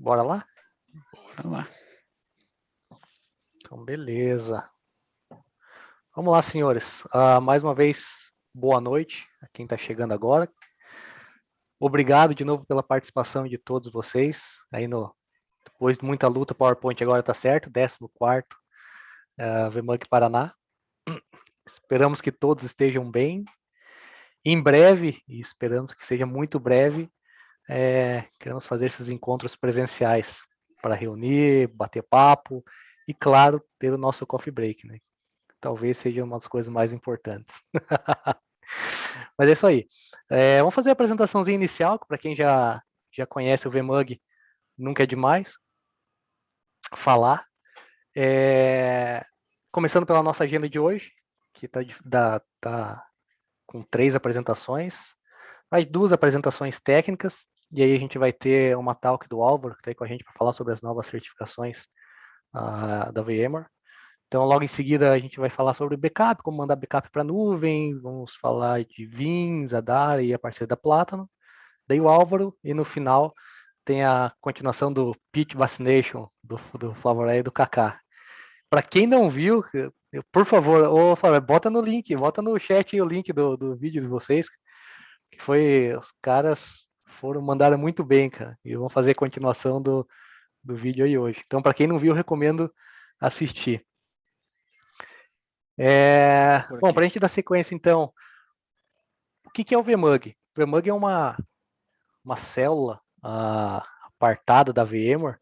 Bora lá? Bora lá. Então, beleza. Vamos lá, senhores. Mais uma vez, boa noite a quem está chegando agora. Obrigado de novo pela participação de todos vocês. Depois de muita luta, o PowerPoint agora está certo, 14º VMUG Paraná. Esperamos que todos estejam bem. Em breve, e esperamos que seja muito breve, queremos fazer esses encontros presenciais para reunir, bater papo e, claro, ter o nosso coffee break, né? Talvez seja uma das coisas mais importantes. Mas é isso aí. Vamos fazer a apresentaçãozinha inicial, para quem já conhece o VMUG, nunca é demais falar. Começando pela nossa agenda de hoje, que tá com 3 apresentações, mais 2 apresentações técnicas, e aí a gente vai ter uma talk do Álvaro, que está aí com a gente para falar sobre as novas certificações da VMware. Então, logo em seguida, a gente vai falar sobre backup, como mandar backup para a nuvem, vamos falar de VIMs, Adara e a parceria da Plátano. Daí o Álvaro, e no final tem a continuação do Pitch Vaccination, do Flavoré e do Kaká. Para quem não viu, por favor, Flávio, bota no link, bota no chat aí o link do vídeo de vocês, que os caras mandaram muito bem, cara, e vão fazer a continuação do vídeo aí hoje. Então, para quem não viu, eu recomendo assistir. Bom, para a gente dar sequência, então, o que é o VMUG? O VMUG é uma célula apartada da VMware.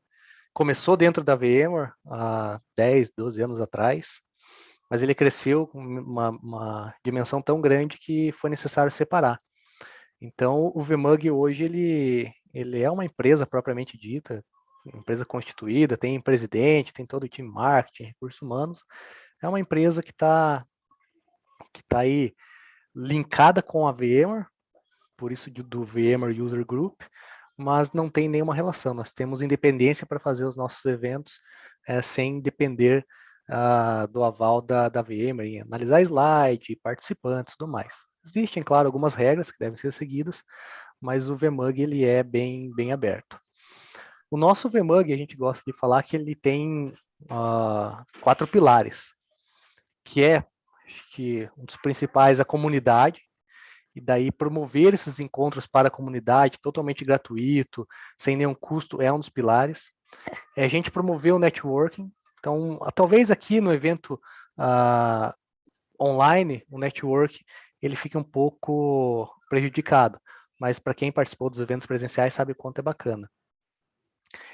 Começou dentro da VMware há 10, 12 anos atrás, mas ele cresceu com uma dimensão tão grande que foi necessário separar. Então, o VMUG hoje ele é uma empresa propriamente dita, empresa constituída, tem presidente, tem todo o time marketing, recursos humanos. É uma empresa que está aí linkada com a VMware, por isso do VMware User Group, mas não tem nenhuma relação. Nós temos independência para fazer os nossos eventos sem depender do aval da VMware, em analisar slide, participantes e tudo mais. Existem, claro, algumas regras que devem ser seguidas, mas o VMUG ele é bem aberto. O nosso VMUG, a gente gosta de falar que ele tem 4 pilares, que acho que um dos principais, a comunidade, e daí promover esses encontros para a comunidade, totalmente gratuito, sem nenhum custo, é um dos pilares. A gente promover o networking, então, talvez aqui no evento online, o network, ele fica um pouco prejudicado, mas para quem participou dos eventos presenciais sabe o quanto é bacana.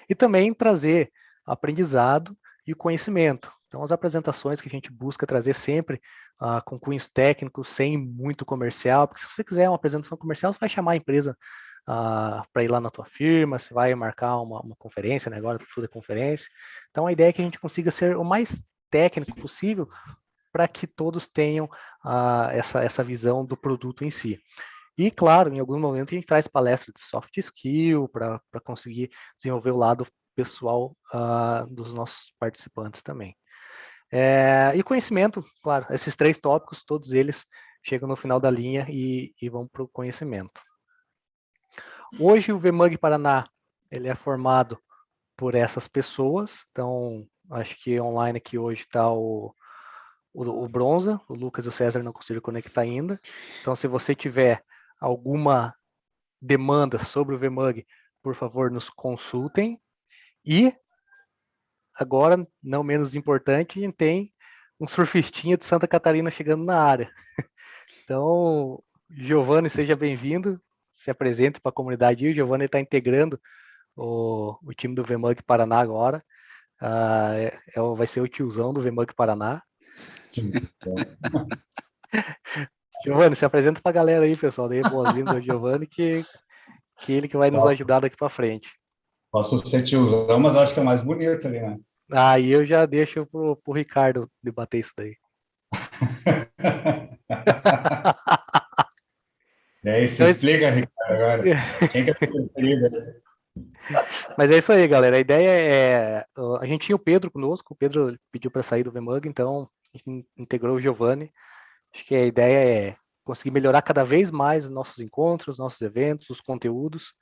E também trazer aprendizado e conhecimento. Então, as apresentações que a gente busca trazer sempre com cunhos técnicos, sem muito comercial, porque se você quiser uma apresentação comercial, você vai chamar a empresa para ir lá na tua firma, você vai marcar uma conferência, né? Agora tudo é conferência. Então, a ideia é que a gente consiga ser o mais técnico possível para que todos tenham essa visão do produto em si. E, claro, em algum momento a gente traz palestra de soft skill para conseguir desenvolver o lado pessoal dos nossos participantes também. E conhecimento, claro, esses 3 tópicos, todos eles chegam no final da linha e vão para o conhecimento. Hoje o VMUG Paraná ele é formado por essas pessoas, então acho que online aqui hoje está o Bronza, o Lucas e o César não conseguiram conectar ainda, então se você tiver alguma demanda sobre o VMUG, por favor, nos consultem. E, agora, não menos importante, a gente tem um surfistinha de Santa Catarina chegando na área. Então, Giovanni, seja bem-vindo, se apresente para a comunidade. O Giovanni está integrando o time do VMUG Paraná agora. Vai ser o tiozão do VMUG Paraná. Giovanni, se apresenta para a galera aí, pessoal. Dê boas-vindas ao Giovanni, que ele que vai nos ajudar daqui para frente. Posso ser tiozão, mas eu acho que é mais bonito ali, né? Aí eu já deixo pro Ricardo debater isso daí. E aí, se explica, Ricardo, agora. Quem que é o preferido? Mas é isso aí, galera. A ideia é... A gente tinha o Pedro conosco, o Pedro pediu para sair do VMUG, então a gente integrou o Giovanni. Acho que a ideia é conseguir melhorar cada vez mais os nossos encontros, nossos eventos, os conteúdos.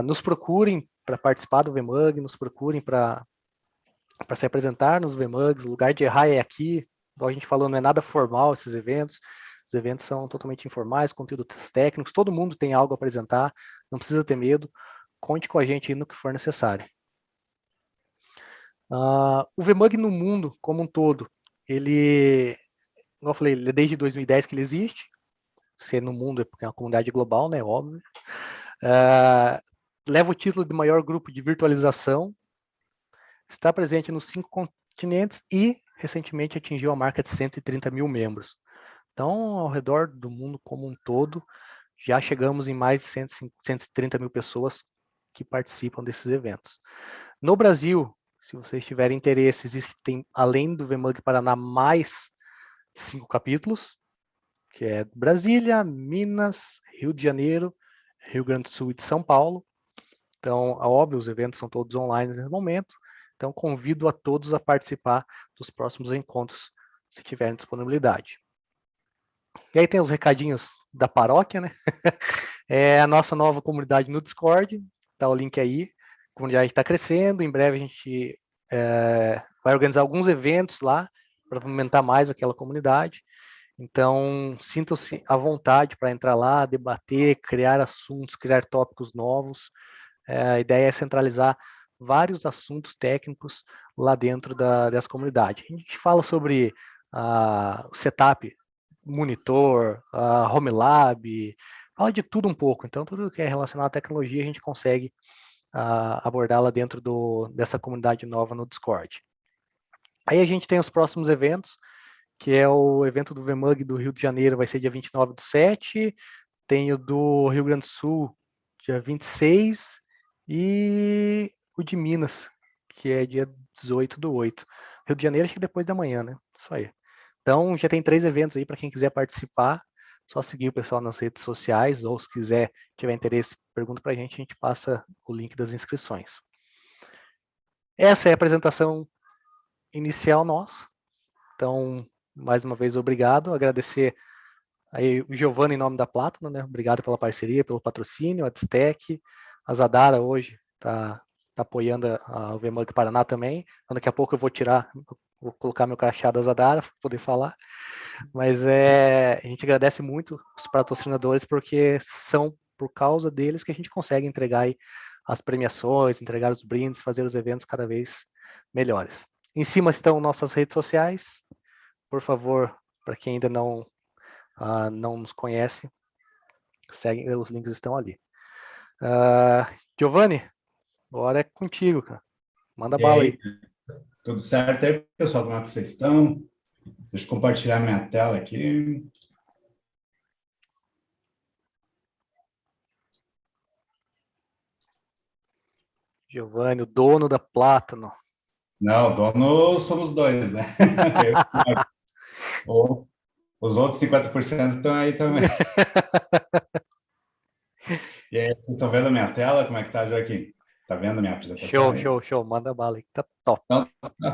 Nos procurem para participar do VMUG, nos procurem para se apresentar nos VMUGs. O lugar de errar é aqui. Igual a gente falou, não é nada formal esses eventos. Os eventos são totalmente informais, conteúdos técnicos, todo mundo tem algo a apresentar, não precisa ter medo. Conte com a gente aí no que for necessário. O VMUG no mundo como um todo, ele, como eu falei, ele é desde 2010 que ele existe. Se no mundo é porque é uma comunidade global, né, óbvio. Leva o título de maior grupo de virtualização, está presente nos 5 continentes e recentemente atingiu a marca de 130 mil membros. Então, ao redor do mundo como um todo, já chegamos em mais de 130 mil pessoas que participam desses eventos. No Brasil, se vocês tiverem interesse, existem, além do VMUG Paraná, mais 5 capítulos, que é Brasília, Minas, Rio de Janeiro, Rio Grande do Sul e de São Paulo. Então, óbvio, os eventos são todos online nesse momento. Então, convido a todos a participar dos próximos encontros, se tiverem disponibilidade. E aí tem os recadinhos da paróquia, né? É a nossa nova comunidade no Discord, tá o link aí. A comunidade está crescendo, em breve a gente vai organizar alguns eventos lá para fomentar mais aquela comunidade. Então, sintam-se à vontade para entrar lá, debater, criar assuntos, criar tópicos novos. A ideia é centralizar vários assuntos técnicos lá dentro dessa comunidade. A gente fala sobre o setup, monitor, home lab, fala de tudo um pouco. Então, tudo que é relacionado à tecnologia, a gente consegue abordá-la dentro dessa comunidade nova no Discord. Aí a gente tem os próximos eventos, que é o evento do VMUG do Rio de Janeiro, vai ser dia 29/7, tem o do Rio Grande do Sul, dia 26, e o de Minas, que é dia 18/8. Rio de Janeiro, acho que depois da manhã, né? Isso aí. Então, já tem 3 eventos aí para quem quiser participar. Só seguir o pessoal nas redes sociais, ou se quiser, tiver interesse, pergunta para a gente passa o link das inscrições. Essa é a apresentação inicial nossa. Então, mais uma vez, obrigado. Agradecer aí o Giovanni em nome da Platinum, né? Obrigado pela parceria, pelo patrocínio, a Distec, a Zadara hoje está apoiando o VMUG Paraná também. Então, daqui a pouco eu vou colocar meu crachá da Zadara para poder falar. Mas a gente agradece muito os patrocinadores, porque são por causa deles que a gente consegue entregar aí as premiações, entregar os brindes, fazer os eventos cada vez melhores. Em cima estão nossas redes sociais. Por favor, para quem ainda não nos conhece, segue, os links estão ali. Giovanni, agora é contigo, cara. Manda bala aí. Tudo certo aí, pessoal? Como é que vocês estão? Deixa eu compartilhar minha tela aqui. Giovanni, o dono da Plátano. Não, dono somos dois, né? Os outros 50% estão aí também. E aí, vocês estão vendo a minha tela? Como é que tá, Joaquim? Tá vendo a minha apresentação? Show. Manda bala aí, tá top. Então,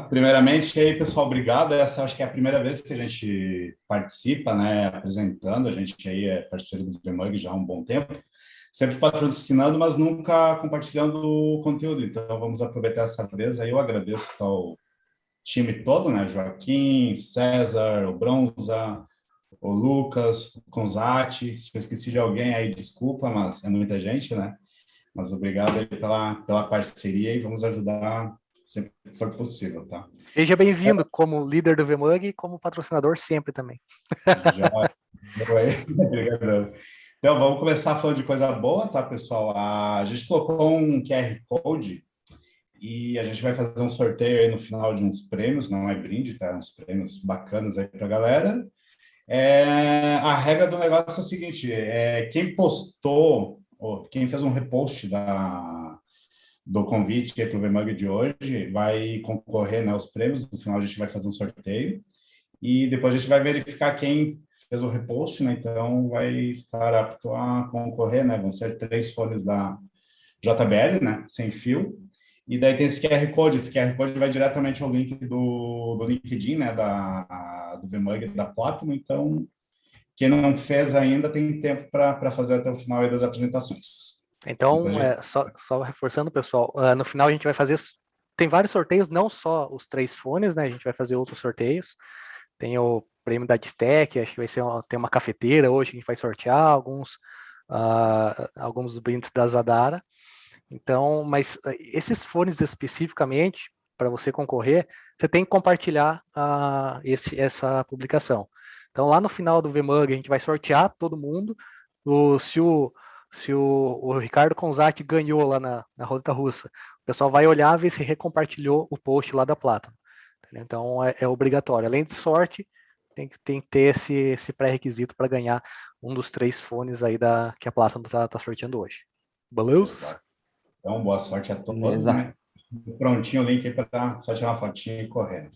primeiramente, aí, pessoal, obrigado. Essa acho que é a primeira vez que a gente participa, né, apresentando. A gente aí é parceiro do VMUG já há um bom tempo. Sempre patrocinando, mas nunca compartilhando o conteúdo. Então, vamos aproveitar essa vez. Aí eu agradeço ao time todo, né? Joaquim, César, o Bronza, o Lucas, o Conzati. Se eu esqueci de alguém aí, desculpa, mas é muita gente, né? Mas obrigado aí pela parceria e vamos ajudar sempre que for possível, tá? Seja bem-vindo como líder do VMUG e como patrocinador sempre também. Já, obrigado. Então, vamos começar falando de coisa boa, tá, pessoal? A gente colocou um QR Code e a gente vai fazer um sorteio aí no final de uns prêmios, não é brinde, tá? Uns prêmios bacanas aí pra galera. A regra do negócio é o seguinte, quem postou, ou quem fez um repost do convite para o VMUG de hoje vai concorrer, né, aos prêmios. No final a gente vai fazer um sorteio e depois a gente vai verificar quem fez o repost, né? Então vai estar apto a concorrer, né? Vão ser 3 fones da JBL, né? Sem fio. E daí tem esse QR Code. Esse QR Code vai diretamente ao link do LinkedIn, né? Do VMUG da Platinum. Então, quem não fez ainda tem tempo para fazer até o final aí das apresentações. Então, Depois a gente... só reforçando, pessoal, no final a gente vai fazer. Tem vários sorteios, não só os 3 fones, né? A gente vai fazer outros sorteios. Tem o prêmio da Distec, acho que vai ser tem uma cafeteira hoje que a gente vai sortear, alguns brindes da Zadara. Então, mas esses fones especificamente, para você concorrer, você tem que compartilhar essa publicação. Então, lá no final do VMUG, a gente vai sortear todo mundo. Se o Ricardo Conzatti ganhou lá na roleta russa, o pessoal vai olhar, ver se recompartilhou o post lá da Plata. Então, é obrigatório. Além de sorte, tem que ter esse pré-requisito para ganhar um dos 3 fones aí que a Plata está sorteando hoje. Beleza? Então, boa sorte a todos, Beleza. né? Prontinho o link aí para só tirar uma fotinha e correr.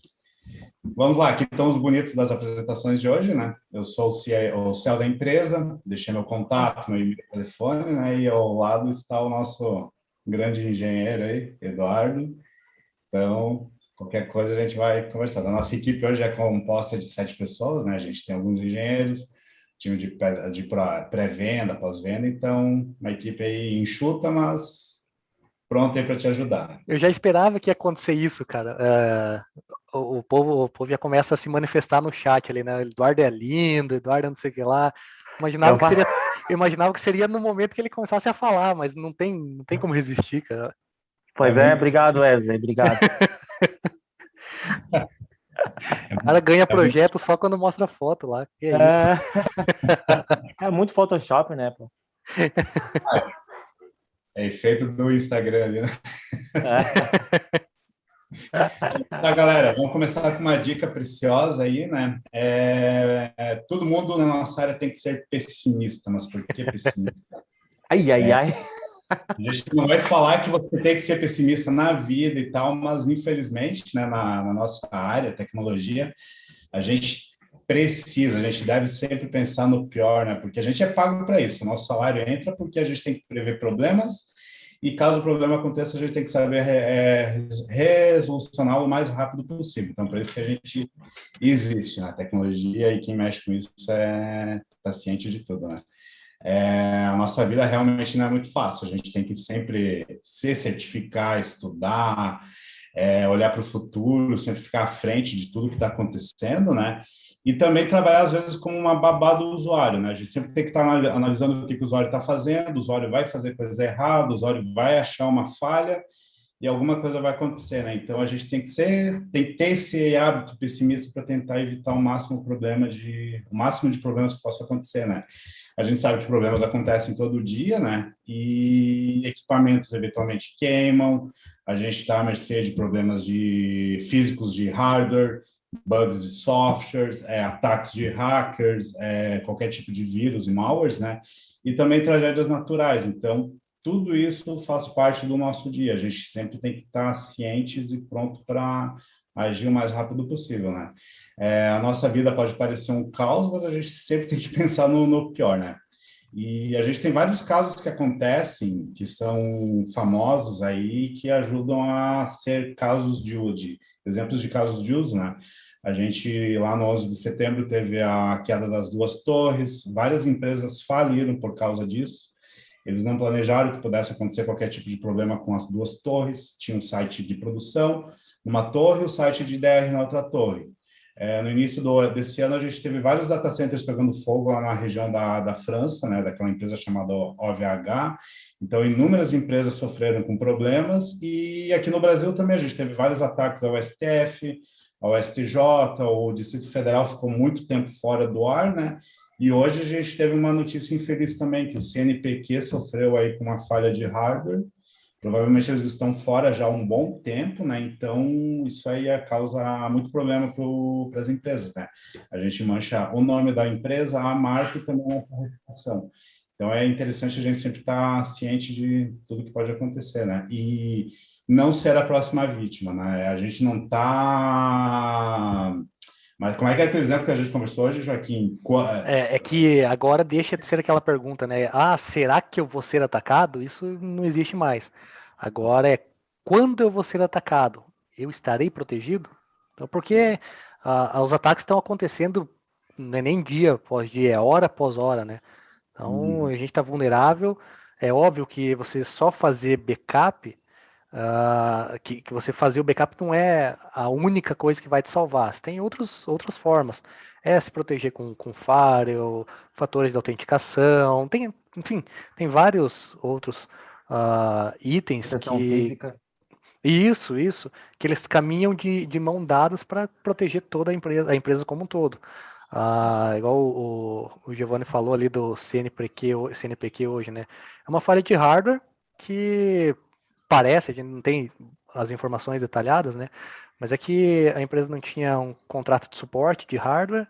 Vamos lá, aqui estão os bonitos das apresentações de hoje, né? Eu sou o CEO da empresa, deixei meu contato, meu e-mail, telefone, né? E ao lado está o nosso grande engenheiro aí, Eduardo. Então, qualquer coisa a gente vai conversar. A nossa equipe hoje é composta de 7 pessoas, né? A gente tem alguns engenheiros, time de pré-venda, pós-venda, então uma equipe aí enxuta, mas pronta aí para te ajudar. Eu já esperava que ia acontecer isso, cara. O povo já começa a se manifestar no chat ali, né? Eduardo é lindo, Eduardo não sei o que lá. Eu imaginava que seria no momento que ele começasse a falar, mas não tem como resistir, cara. Pois obrigado, Wesley, obrigado. O cara ganha projeto só quando mostra foto lá. Que é isso? É muito Photoshop, né, pô? É efeito do Instagram ali, né? Tá, galera, vamos começar com uma dica preciosa aí, né? Todo mundo na nossa área tem que ser pessimista, mas por que pessimista? Ai. A gente não vai falar que você tem que ser pessimista na vida e tal, mas infelizmente, né, na nossa área, tecnologia, a gente a gente deve sempre pensar no pior, né? Porque a gente é pago para isso. O nosso salário entra porque a gente tem que prever problemas e caso o problema aconteça, a gente tem que saber resolucionar o mais rápido possível. Então, por isso que a gente existe na tecnologia e quem mexe com isso está ciente de tudo, né? A nossa vida realmente não é muito fácil. A gente tem que sempre se certificar, estudar, olhar para o futuro, sempre ficar à frente de tudo que está acontecendo, né? E também trabalhar, às vezes, como uma babá do usuário, né? A gente sempre tem que estar analisando o que o usuário está fazendo, o usuário vai fazer coisa errada, o usuário vai achar uma falha e alguma coisa vai acontecer, né? Então, a gente tem que ter esse hábito pessimista para tentar evitar o máximo de problemas que possam acontecer, né? A gente sabe que problemas acontecem todo dia, né? E equipamentos eventualmente queimam, a gente está à mercê de problemas físicos de hardware, bugs de softwares, ataques de hackers, qualquer tipo de vírus e malwares, né? E também tragédias naturais. Então, tudo isso faz parte do nosso dia. A gente sempre tem que estar cientes e pronto para agir o mais rápido possível, né? A nossa vida pode parecer um caos, mas a gente sempre tem que pensar no pior, né? E a gente tem vários casos que acontecem, que são famosos aí, que ajudam a ser exemplos de casos de uso, né? A gente, lá no 11 de setembro, teve a queda das 2 torres, várias empresas faliram por causa disso. Eles não planejaram que pudesse acontecer qualquer tipo de problema com as 2 torres. Tinha um site de produção numa torre e o site de DR na outra torre. No início desse ano, a gente teve vários data centers pegando fogo lá na região da França, né, daquela empresa chamada OVH. Então, inúmeras empresas sofreram com problemas. E aqui no Brasil também a gente teve vários ataques ao STF, ao STJ, o Distrito Federal ficou muito tempo fora do ar, né? E hoje a gente teve uma notícia infeliz também, que o CNPq sofreu aí com uma falha de hardware. Provavelmente eles estão fora já há um bom tempo, né? Então, isso aí causa muito problema para as empresas, né? A gente mancha o nome da empresa, a marca e também a sua reputação. Então, é interessante a gente sempre estar ciente de tudo que pode acontecer, né? E não ser a próxima vítima, né? A gente não está... Mas como é que é aquele exemplo que a gente conversou hoje, Joaquim? É que agora deixa de ser aquela pergunta, né? Ah, será que eu vou ser atacado? Isso não existe mais. Agora é quando eu vou ser atacado? Eu estarei protegido? Então, porque os ataques estão acontecendo não é nem dia após dia, é hora após hora, né? Então, a gente está vulnerável. é óbvio que você só fazer backup, que você fazer o backup não é a única coisa que vai te salvar. Você tem outras formas. É se proteger com firewall, fatores de autenticação, enfim, tem vários outros itens Proteção que. física. Isso, que eles caminham de mão dadas para proteger toda a empresa como um todo. Igual o Giovanni falou ali do CNPq hoje, né? É uma falha de hardware que parece, a gente não tem as informações detalhadas, né? Mas é que a empresa não tinha um contrato de suporte de hardware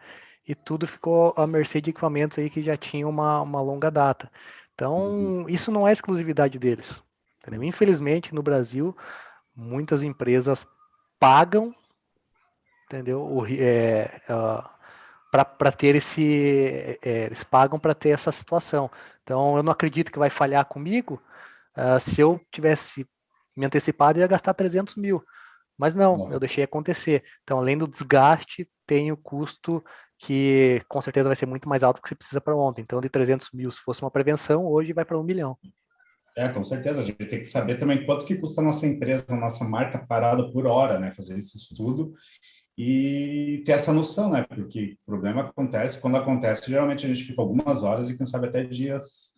e tudo ficou à mercê de equipamentos aí que já tinham uma longa data. Então, isso não é exclusividade deles. Entendeu? Infelizmente, no Brasil, muitas empresas pagam, entendeu? Para ter eles pagam para ter essa situação. Então, eu não acredito que vai falhar comigo. Se eu tivesse me antecipado, eu ia gastar 300 mil. Mas não, eu deixei acontecer. Então, além do desgaste, tem o custo que com certeza vai ser muito mais alto que você precisa para ontem. Então, de 300 mil, se fosse uma prevenção, hoje vai para 1 milhão. Com certeza. A gente tem que saber também quanto que custa a nossa empresa, a nossa marca parada por hora, né? Fazer esse estudo e ter essa noção, né? Porque o problema acontece, quando acontece, geralmente a gente fica algumas horas e quem sabe até dias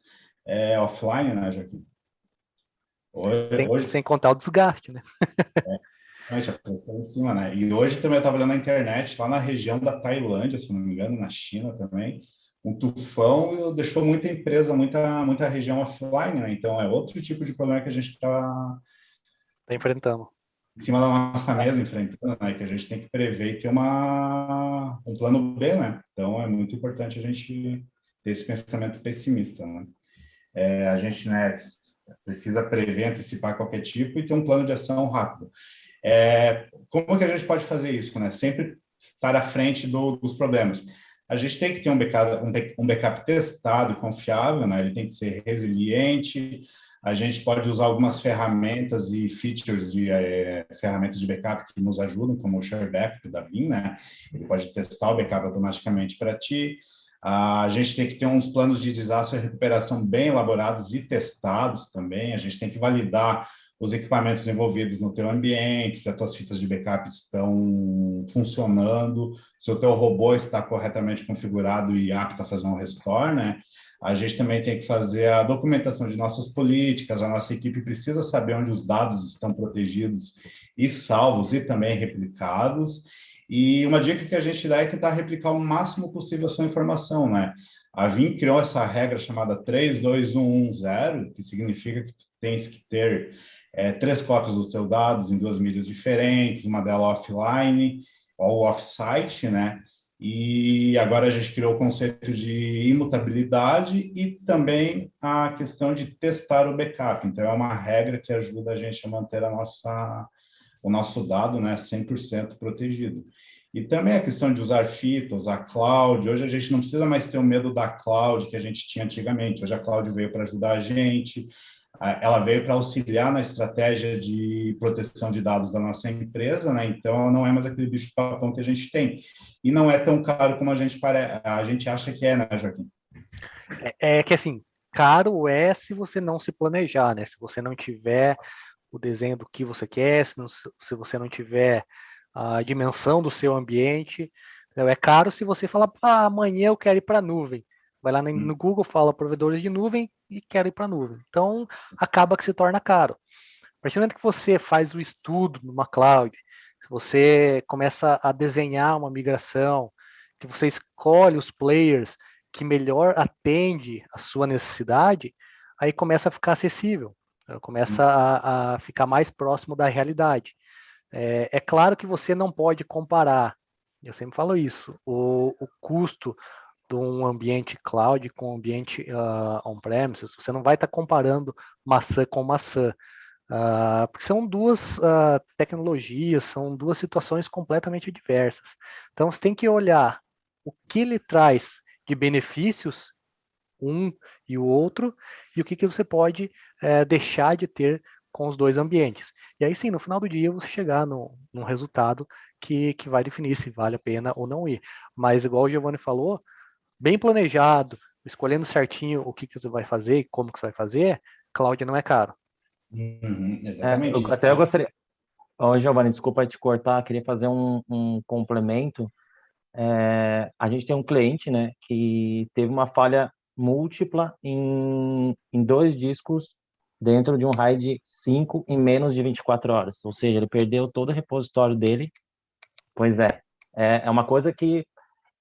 offline, né, Joaquim? Hoje, Sem contar o desgaste, né? realmente, a pressão em cima, né? E hoje também eu estava olhando na internet, lá na região da Tailândia, se não me engano, na China também, um tufão deixou muita empresa, muita região offline, né? Então é outro tipo de problema que a gente está Tá enfrentando. em cima da nossa mesa enfrentando, né? Que a gente tem que prever e ter um plano B, né? Então é muito importante a gente ter esse pensamento pessimista, né? A gente, né, precisa prever, antecipar qualquer tipo e ter um plano de ação rápido. Como que a gente pode fazer isso, né? Sempre estar à frente dos problemas. A gente tem que ter um backup testado e confiável, né? Ele tem que ser resiliente. A gente pode usar algumas ferramentas e features de ferramentas de backup que nos ajudam, como o ShareBackup da Veeam, né? Ele pode testar o backup automaticamente para ti. A gente tem que ter uns planos de desastre e recuperação bem elaborados e testados também. A gente tem que validar os equipamentos envolvidos no teu ambiente, se as tuas fitas de backup estão funcionando, se o teu robô está corretamente configurado e apto a fazer um restore, né? A gente também tem que fazer a documentação de nossas políticas, a nossa equipe precisa saber onde os dados estão protegidos e salvos e também replicados. E uma dica que a gente dá é tentar replicar o máximo possível a sua informação, né? A Veeam criou essa regra chamada 32110, que significa que tu tens que ter 3 cópias dos teus dados em 2 mídias diferentes, uma delas offline ou off-site, né? E agora a gente criou o conceito de imutabilidade e também a questão de testar o backup. Então, é uma regra que ajuda a gente a manter o nosso dado, né, 100% protegido. E também a questão de usar fita, usar cloud. Hoje a gente não precisa mais ter o medo da cloud que a gente tinha antigamente. Hoje a cloud veio para ajudar a gente, ela veio para auxiliar na estratégia de proteção de dados da nossa empresa, né? Então não é mais aquele bicho-papão que a gente tem. E não é tão caro como a gente acha que é, né, Joaquim? É que assim, caro é se você não se planejar, né? Se você não tiver o desenho do que você quer, se você não tiver a dimensão do seu ambiente. Entendeu? É caro se você falar, amanhã eu quero ir para a nuvem. Vai lá no Google, fala provedores de nuvem e quero ir para a nuvem. Então, acaba que se torna caro. A partir do momento que você faz o estudo numa cloud, se você começa a desenhar uma migração, que você escolhe os players que melhor atende a sua necessidade, aí começa a ficar acessível, começa a ficar mais próximo da realidade. É claro que você não pode comparar, eu sempre falo isso, o custo de um ambiente cloud com um ambiente on-premises, você não vai estar comparando maçã com maçã, porque são duas tecnologias, são duas situações completamente diversas. Então, você tem que olhar o que ele traz de benefícios, um e o outro, e o que você pode deixar de ter com os dois ambientes. E aí sim, no final do dia, você chegar num resultado que vai definir se vale a pena ou não ir. Mas, igual o Giovanni falou, bem planejado, escolhendo certinho o que você vai fazer e como que você vai fazer, cloud não é caro. Exatamente. Até eu gostaria. Ô, Giovanni, desculpa te cortar, queria fazer um complemento. A gente tem um cliente, né, que teve uma falha múltipla em 2 discos dentro de um RAID 5 em menos de 24 horas. Ou seja, ele perdeu todo o repositório dele. Pois é uma coisa que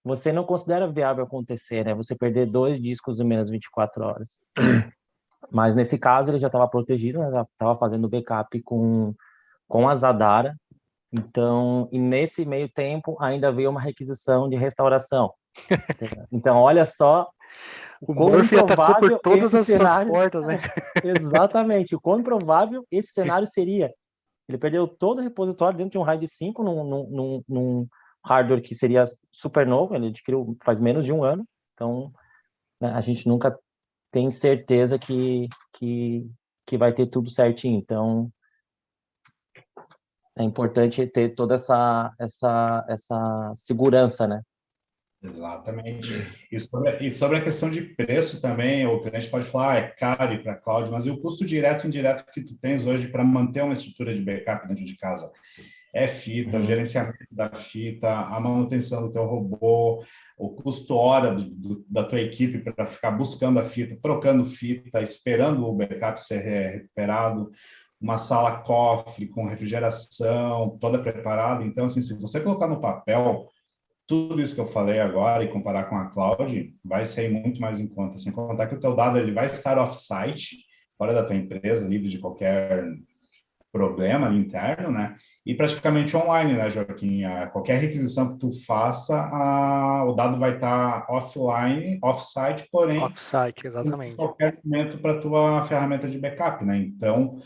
você não considera viável acontecer, né? Você perder 2 discos em menos de 24 horas. Mas nesse caso ele já estava protegido, né? Já estava fazendo backup com a Zadara. Então, e nesse meio tempo ainda veio uma requisição de restauração. Então, olha só o O quão Murphy atacou por improvável todas esse essas cenário. portas, né? Exatamente, o quão improvável esse cenário seria. Ele perdeu todo o repositório dentro de um RAID 5 num hardware que seria super novo, ele adquiriu faz menos de um ano. Então, né, a gente nunca tem certeza que vai ter tudo certinho. Então, é importante ter toda essa segurança, né? Exatamente. E sobre a questão de preço também, o cliente pode falar, é caro ir para a cloud, mas e o custo direto e indireto que tu tens hoje para manter uma estrutura de backup dentro de casa? É fita, o gerenciamento da fita, a manutenção do teu robô, o custo hora da tua equipe para ficar buscando a fita, trocando fita, esperando o backup ser recuperado, uma sala cofre com refrigeração, toda preparada. Então, assim, se você colocar no papel tudo isso que eu falei agora e comparar com a cloud, vai sair muito mais em conta. Sem contar que o teu dado ele vai estar off-site, fora da tua empresa, livre de qualquer problema ali interno, né? E praticamente online, né, Joaquim? Qualquer requisição que tu faça, o dado vai estar offline, off-site, porém, Off-site, em exatamente. qualquer momento para tua ferramenta de backup, né? Então,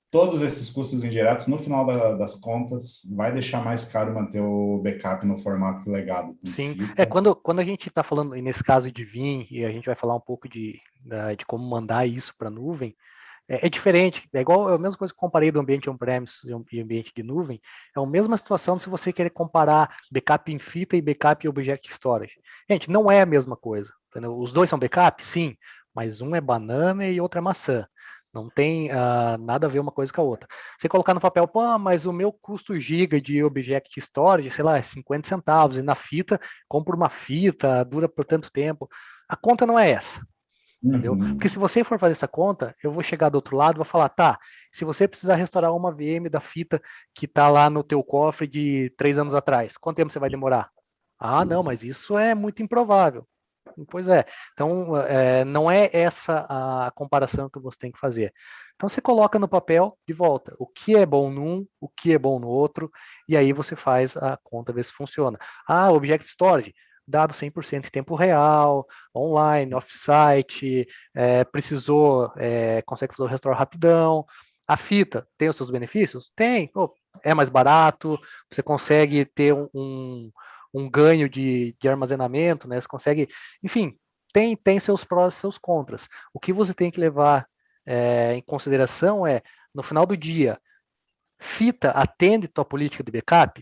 todos esses custos indiretos, no final das contas, vai deixar mais caro manter o backup no formato legado, com Sim, fita. quando a gente está falando, nesse caso de Vim, e a gente vai falar um pouco de como mandar isso para a nuvem, é diferente, é a mesma coisa que eu comparei do ambiente on-premise e ambiente de nuvem, é a mesma situação se você querer comparar backup em fita e backup em object storage. Gente, não é a mesma coisa, entendeu? Os dois são backup? Sim, mas um é banana e outro é maçã. Não tem nada a ver uma coisa com a outra. Você colocar no papel, pô, mas o meu custo giga de object storage, sei lá, é 50 centavos, e na fita, compro uma fita, dura por tanto tempo. A conta não é essa. Entendeu? Porque se você for fazer essa conta, eu vou chegar do outro lado e vou falar, tá, se você precisar restaurar uma VM da fita que está lá no teu cofre de 3 anos atrás, quanto tempo você vai demorar? Ah, não, mas isso é muito improvável. Pois é. Então, não é essa a comparação que você tem que fazer. Então, você coloca no papel de volta o que é bom num, o que é bom no outro, e aí você faz a conta, ver se funciona. Ah, Object Storage, dado 100% em tempo real, online, off-site, precisou, consegue fazer o restore rapidão. A fita tem os seus benefícios? Tem. É mais barato, você consegue ter um ganho de armazenamento, né? Você consegue, enfim, tem seus prós e seus contras. O que você tem que levar em consideração é, no final do dia, fita atende tua política de backup?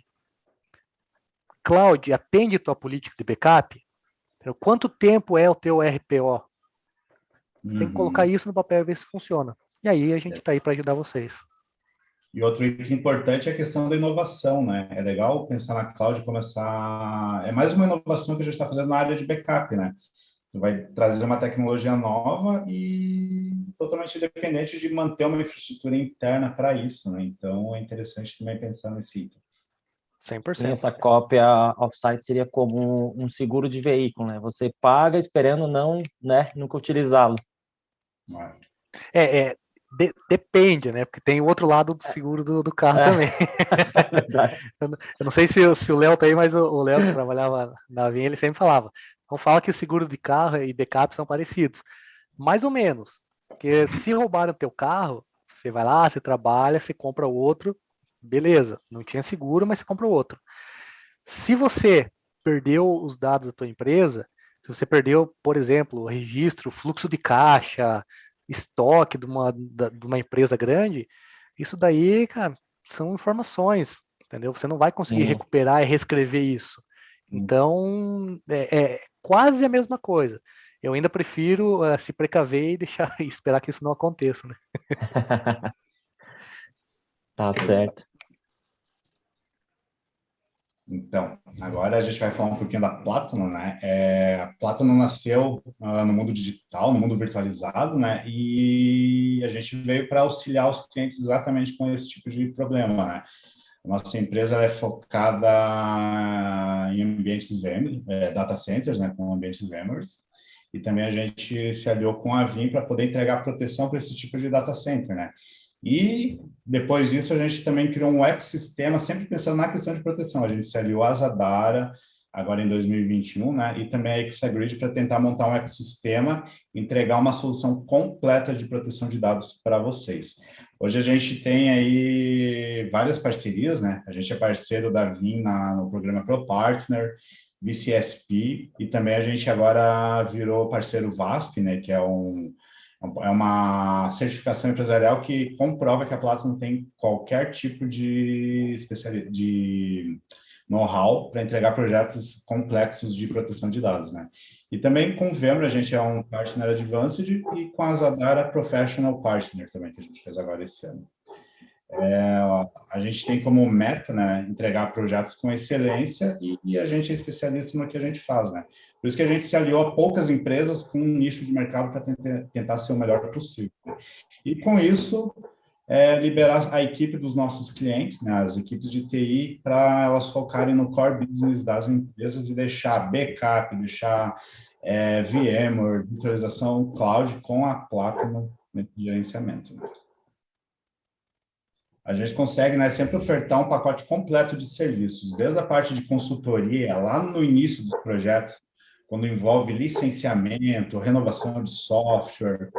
Cloud atende tua política de backup? Quanto tempo é o teu RPO? Você tem que colocar isso no papel e ver se funciona. E aí a gente está aí para ajudar vocês. E outro item importante é a questão da inovação, né? É legal pensar na cloud e começar. É mais uma inovação que a gente está fazendo na área de backup, né? Tu vai trazer uma tecnologia nova e totalmente independente de manter uma infraestrutura interna para isso, né? Então é interessante também pensar nesse item. 100%. Sim, essa cópia off-site seria como um seguro de veículo, né? Você paga esperando não, né, nunca utilizá-lo. Depende, né? Porque tem o outro lado do seguro do carro também. É verdade. Eu não sei se o Léo tá aí, mas o Léo que trabalhava na Vinha, ele sempre falava. Não fala que o seguro de carro e backup são parecidos. Mais ou menos. Porque se roubaram o teu carro, você vai lá, você trabalha, você compra outro, beleza. Não tinha seguro, mas você compra outro. Se você perdeu os dados da tua empresa, se você perdeu, por exemplo, o registro, fluxo de caixa, estoque de uma empresa grande, isso daí, cara, são informações, entendeu? Você não vai conseguir Sim. recuperar e reescrever isso. Então, é quase a mesma coisa. Eu ainda prefiro se precaver e deixar e esperar que isso não aconteça, né? Tá certo. Então, agora a gente vai falar um pouquinho da Platinum, né? A Platinum nasceu no mundo digital, no mundo virtualizado, né? E a gente veio para auxiliar os clientes exatamente com esse tipo de problema, né? Nossa empresa é focada em ambientes VMware, data centers, né? Com ambientes VMware. E também a gente se aliou com a Vim para poder entregar proteção para esse tipo de data center, né? E depois disso a gente também criou um ecossistema, sempre pensando na questão de proteção. A gente se aliou à Zadara, agora em 2021, né? E também a Exagrid para tentar montar um ecossistema, entregar uma solução completa de proteção de dados para vocês. Hoje a gente tem aí várias parcerias, né? A gente é parceiro da Vim no programa Pro Partner, VCSP, e também a gente agora virou parceiro VASP, né, que é uma certificação empresarial que comprova que a Platinum tem qualquer tipo de know-how para entregar projetos complexos de proteção de dados, né? E também com o VMware a gente é um partner advanced e com a Zadara Professional Partner também, que a gente fez agora esse ano. A gente tem como meta, né, entregar projetos com excelência e a gente é especialista no que a gente faz, né? Por isso que a gente se aliou a poucas empresas com um nicho de mercado para tentar ser o melhor possível. E com isso, liberar a equipe dos nossos clientes, né, as equipes de TI, para elas focarem no core business das empresas e deixar backup, deixar VMware, virtualização cloud com a Platinum de gerenciamento. A gente consegue, né, sempre ofertar um pacote completo de serviços, desde a parte de consultoria, lá no início dos projetos, quando envolve licenciamento, renovação de software,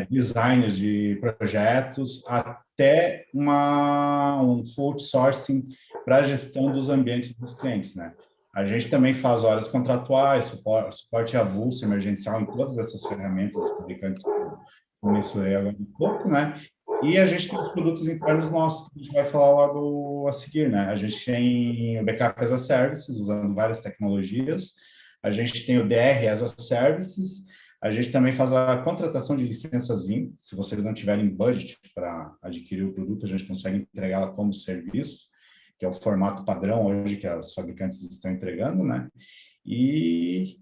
designers de projetos, até um full outsourcing para a gestão dos ambientes dos clientes, né? A gente também faz horas contratuais, suporte avulso, emergencial em todas essas ferramentas dos fabricantes que eu mencionei agora um pouco, né? E a gente tem os produtos internos nossos, que a gente vai falar logo a seguir, né? A gente tem o Backup as a Service, usando várias tecnologias. A gente tem o DR as a Services. A gente também faz a contratação de licenças Vim. Se vocês não tiverem budget para adquirir o produto, a gente consegue entregá-la como serviço, que é o formato padrão hoje que as fabricantes estão entregando, né? E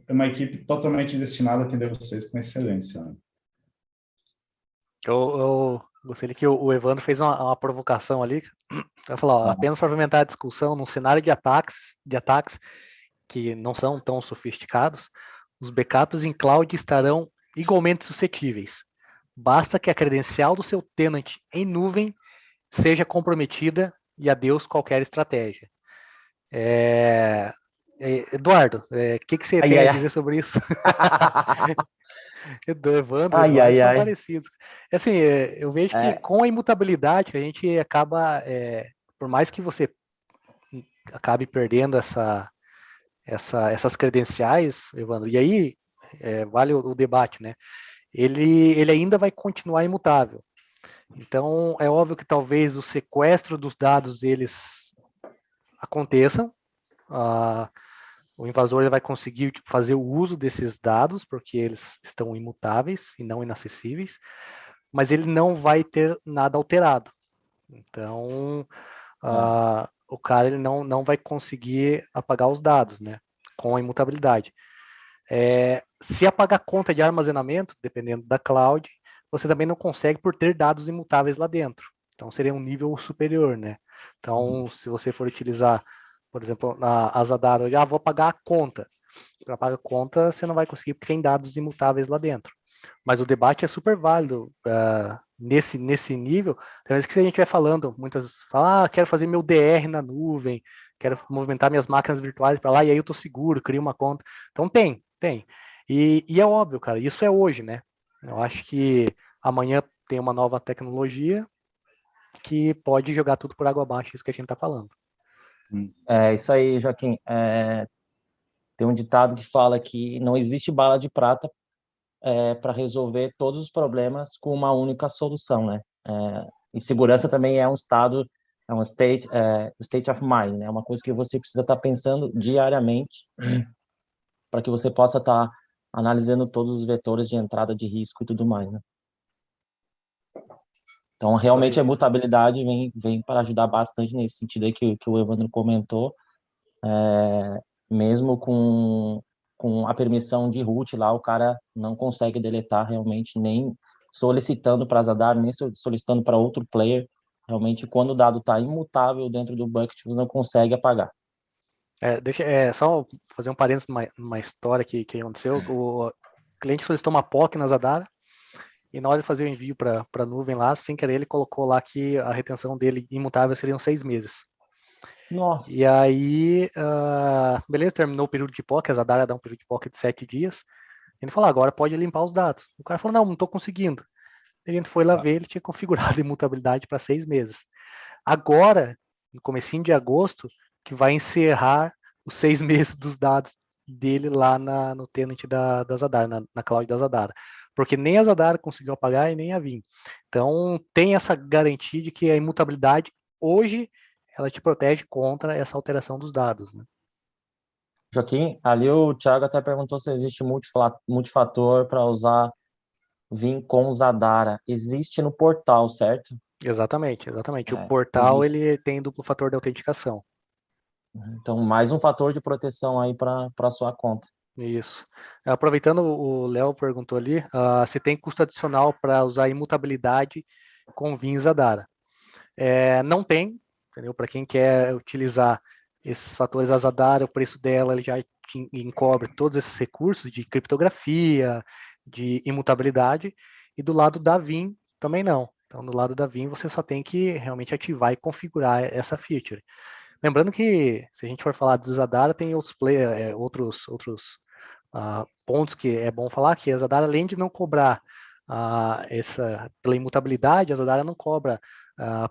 é uma equipe totalmente destinada a atender vocês com excelência, né? Eu gostei que o Evandro fez uma provocação ali. Vai falar, ó, apenas para fomentar a discussão, num cenário de ataques que não são tão sofisticados, os backups em cloud estarão igualmente suscetíveis. Basta que a credencial do seu tenant em nuvem seja comprometida e adeus qualquer estratégia. Eduardo, o que você tem a dizer sobre isso? Do Evandro, Eduardo são parecidos. Assim, eu vejo que com a imutabilidade a gente acaba, por mais que você acabe perdendo essas credenciais, Evandro, e aí vale o debate, né? Ele ainda vai continuar imutável. Então, é óbvio que talvez o sequestro dos dados eles aconteçam. O invasor ele vai conseguir fazer o uso desses dados, porque eles estão imutáveis e não inacessíveis, mas ele não vai ter nada alterado. Então, o cara ele não vai conseguir apagar os dados, né, com a imutabilidade. Se apagar conta de armazenamento, dependendo da cloud, você também não consegue por ter dados imutáveis lá dentro. Então, seria um nível superior, né? Então, se você for utilizar, por exemplo, a Zadara, vou apagar a conta. Para apagar a conta, você não vai conseguir porque tem dados imutáveis lá dentro. Mas o debate é super válido nesse nível. Tem vezes que a gente vai falando, muitas falam, quero fazer meu DR na nuvem, quero movimentar minhas máquinas virtuais para lá, e aí eu estou seguro, crio uma conta. Então tem. E é óbvio, cara, isso é hoje, né? Eu acho que amanhã tem uma nova tecnologia que pode jogar tudo por água abaixo, isso que a gente está falando. É isso aí, Joaquim. Tem um ditado que fala que não existe bala de prata para resolver todos os problemas com uma única solução, né? E segurança também é um estado, é um state of mind, né? É uma coisa que você precisa estar pensando diariamente para que você possa estar analisando todos os vetores de entrada de risco e tudo mais, né? Então, realmente, a mutabilidade vem para ajudar bastante nesse sentido aí que o Evandro comentou, mesmo com a permissão de root lá, o cara não consegue deletar realmente, nem solicitando para Zadar, nem solicitando para outro player. Realmente, quando o dado está imutável dentro do bucket, você não consegue apagar. Só fazer um parênteses numa história que aconteceu. O cliente solicitou uma POC na Zadara, e na hora de fazer o envio para a nuvem lá, sem querer, ele colocou lá que a retenção dele imutável seriam 6 meses. Nossa! E aí, beleza, terminou o período de POC, a Zadara dá um período de POC de 7 dias. Ele falou, agora pode limpar os dados. O cara falou, não estou conseguindo. A gente foi lá ver, ele tinha configurado a imutabilidade para 6 meses. Agora, no comecinho de agosto, que vai encerrar os 6 meses dos dados dele lá no tenant da Zadara, na cloud da Zadara. Porque nem a Zadara conseguiu apagar e nem a Vim. Então, tem essa garantia de que a imutabilidade, hoje, ela te protege contra essa alteração dos dados, né? Joaquim, ali o Thiago até perguntou se existe multifator para usar Vim com Zadara. Existe no portal, certo? Exatamente. O portal, existe. ele tem duplo fator de autenticação. Então, mais um fator de proteção aí para a sua conta. Isso. Aproveitando, o Léo perguntou ali se tem custo adicional para usar imutabilidade com Vim Zadara. Não tem, entendeu? Para quem quer utilizar esses fatores, a Zadara, o preço dela ele já encobre todos esses recursos de criptografia, de imutabilidade, e do lado da Vim também não. Então, do lado da Vim, você só tem que realmente ativar e configurar essa feature. Lembrando que, se a gente for falar de Zadara, tem outros pontos que é bom falar, que a Zadara, além de não cobrar pela imutabilidade, a Zadara não cobra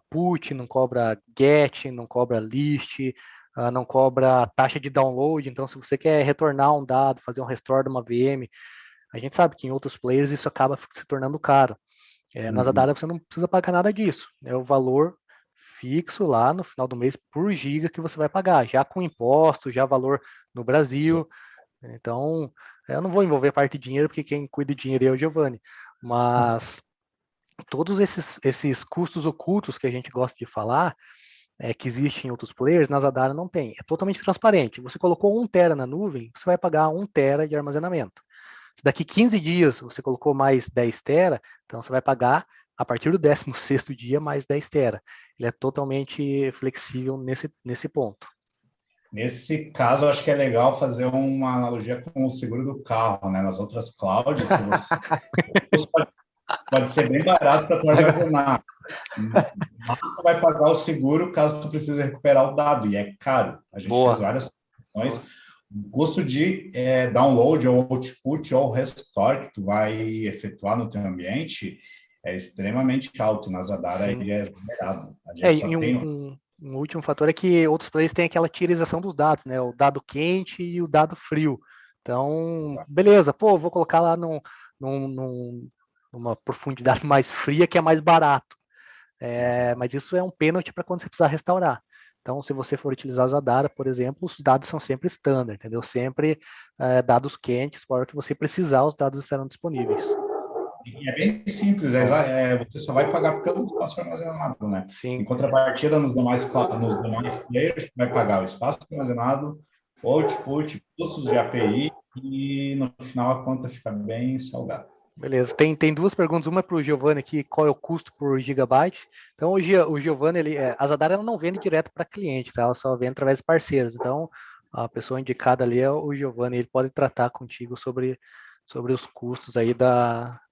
put, não cobra get, não cobra list, não cobra taxa de download. Então, se você quer retornar um dado, fazer um restore de uma VM, a gente sabe que em outros players isso acaba se tornando caro. Na Zadara você não precisa pagar nada disso. É o valor fixo lá no final do mês por giga que você vai pagar, já com imposto, já valor no Brasil. Então, eu não vou envolver a parte de dinheiro, porque quem cuida de dinheiro é o Giovanni. Mas todos esses custos ocultos que a gente gosta de falar, que existem em outros players, na Zadara não tem. É totalmente transparente. Você colocou 1 tera na nuvem, você vai pagar 1 tera de armazenamento. Se daqui 15 dias você colocou mais 10 tera, então você vai pagar a partir do 16º dia mais 10 tera. Ele é totalmente flexível nesse ponto. Nesse caso, acho que é legal fazer uma analogia com o seguro do carro, né? Nas outras clouds, pode ser bem barato para tu armazenar. Mas tu vai pagar o seguro caso tu precise recuperar o dado, e é caro. A gente fez várias situações. O custo de download ou output ou restore que tu vai efetuar no teu ambiente é extremamente alto. Na Zadara ele é zerado. A gente só tem... Um último fator é que outros players têm aquela tierização dos dados, né? O dado quente e o dado frio. Então, beleza, vou colocar lá numa profundidade mais fria que é mais barato. Mas isso é um pênalti para quando você precisar restaurar. Então, se você for utilizar a Zadara, por exemplo, os dados são sempre standard, entendeu? Sempre dados quentes, para a hora que você precisar, os dados estarão disponíveis. É bem simples, você só vai pagar pelo espaço armazenado, né? Sim. Em contrapartida, nos demais players, vai pagar o espaço armazenado, output, custos de API, e no final a conta fica bem salgada. Beleza, tem duas perguntas, uma para o Giovanni aqui, qual é o custo por gigabyte? Então, o Giovanni, a Zadara ela não vende direto para cliente, tá? Ela só vende através de parceiros. Então, a pessoa indicada ali é o Giovanni, ele pode tratar contigo sobre os custos aí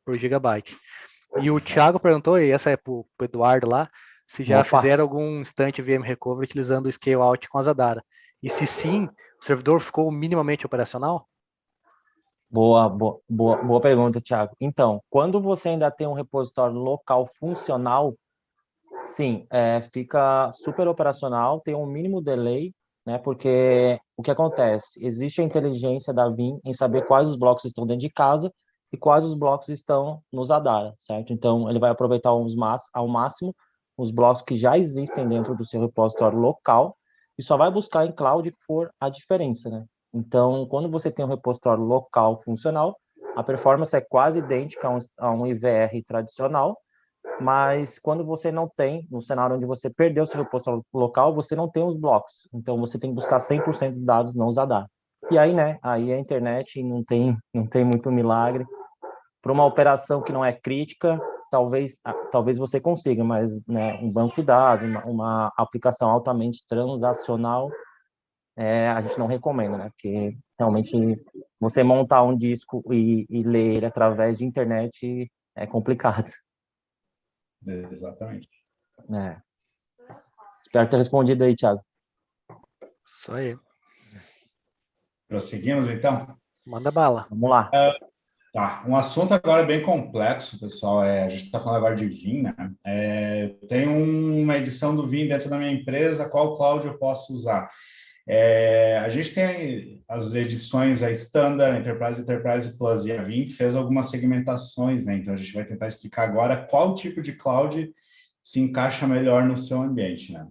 por gigabyte. E o Thiago perguntou, e essa é para o Eduardo lá, se já fizeram algum instante VM Recovery utilizando o Scale Out com a Zadara. E se sim, o servidor ficou minimamente operacional? Boa pergunta, Thiago. Então, quando você ainda tem um repositório local funcional, sim, fica super operacional, tem um mínimo delay, né? Porque o que acontece? Existe a inteligência da Vim em saber quais os blocos estão dentro de casa e quais os blocos estão no Zadara, certo? Então, ele vai aproveitar ao máximo os blocos que já existem dentro do seu repositório local e só vai buscar em cloud que for a diferença, né? Então, quando você tem um repositório local funcional, a performance é quase idêntica a um IVR tradicional, mas quando você não tem, no cenário onde você perdeu seu repositório local, você não tem os blocos. Então, você tem que buscar 100% de dados não ZADAR. E aí, né, aí a internet não tem muito milagre. Para uma operação que não é crítica, talvez você consiga, mas né, um banco de dados, uma aplicação altamente transacional, a gente não recomenda, né? Porque realmente você montar um disco e ler ele através de internet é complicado. Exatamente. É. Espero ter respondido aí, Thiago. Isso aí. Prosseguimos, então? Manda bala. Vamos lá. Tá, um assunto agora bem complexo, pessoal. A gente está falando agora de Vim, né? Tem uma edição do Vim dentro da minha empresa, qual cloud eu posso usar? A gente tem as edições, a Standard, Enterprise Plus e a Vim fez algumas segmentações, né? Então, a gente vai tentar explicar agora qual tipo de cloud se encaixa melhor no seu ambiente, né?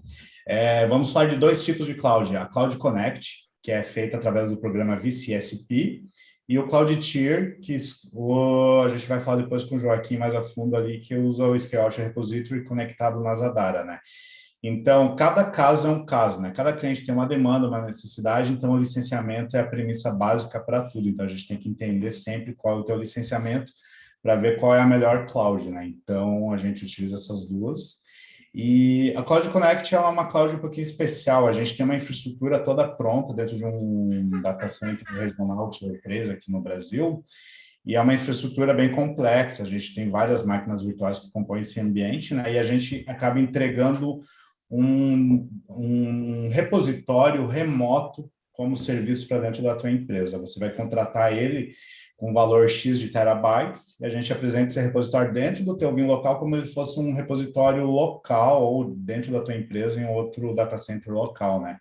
Vamos falar de dois tipos de cloud. A Cloud Connect, que é feita através do programa VCSP, e o Cloud Tier, que a gente vai falar depois com o Joaquim mais a fundo ali, que usa o Scale Repository conectado na Zadara, né? Então, cada caso é um caso, né? Cada cliente tem uma demanda, uma necessidade, então o licenciamento é a premissa básica para tudo. Então, a gente tem que entender sempre qual é o teu licenciamento para ver qual é a melhor cloud, né? Então, a gente utiliza essas duas. E a Cloud Connect ela é uma cloud um pouquinho especial. A gente tem uma infraestrutura toda pronta dentro de um data center regional Tier 3 aqui no Brasil, e é uma infraestrutura bem complexa. A gente tem várias máquinas virtuais que compõem esse ambiente, né? E a gente acaba entregando um repositório remoto como serviço para dentro da tua empresa. Você vai contratar ele com valor X de terabytes, e a gente apresenta esse repositório dentro do teu Vim local como ele fosse um repositório local ou dentro da tua empresa em outro data center local, né?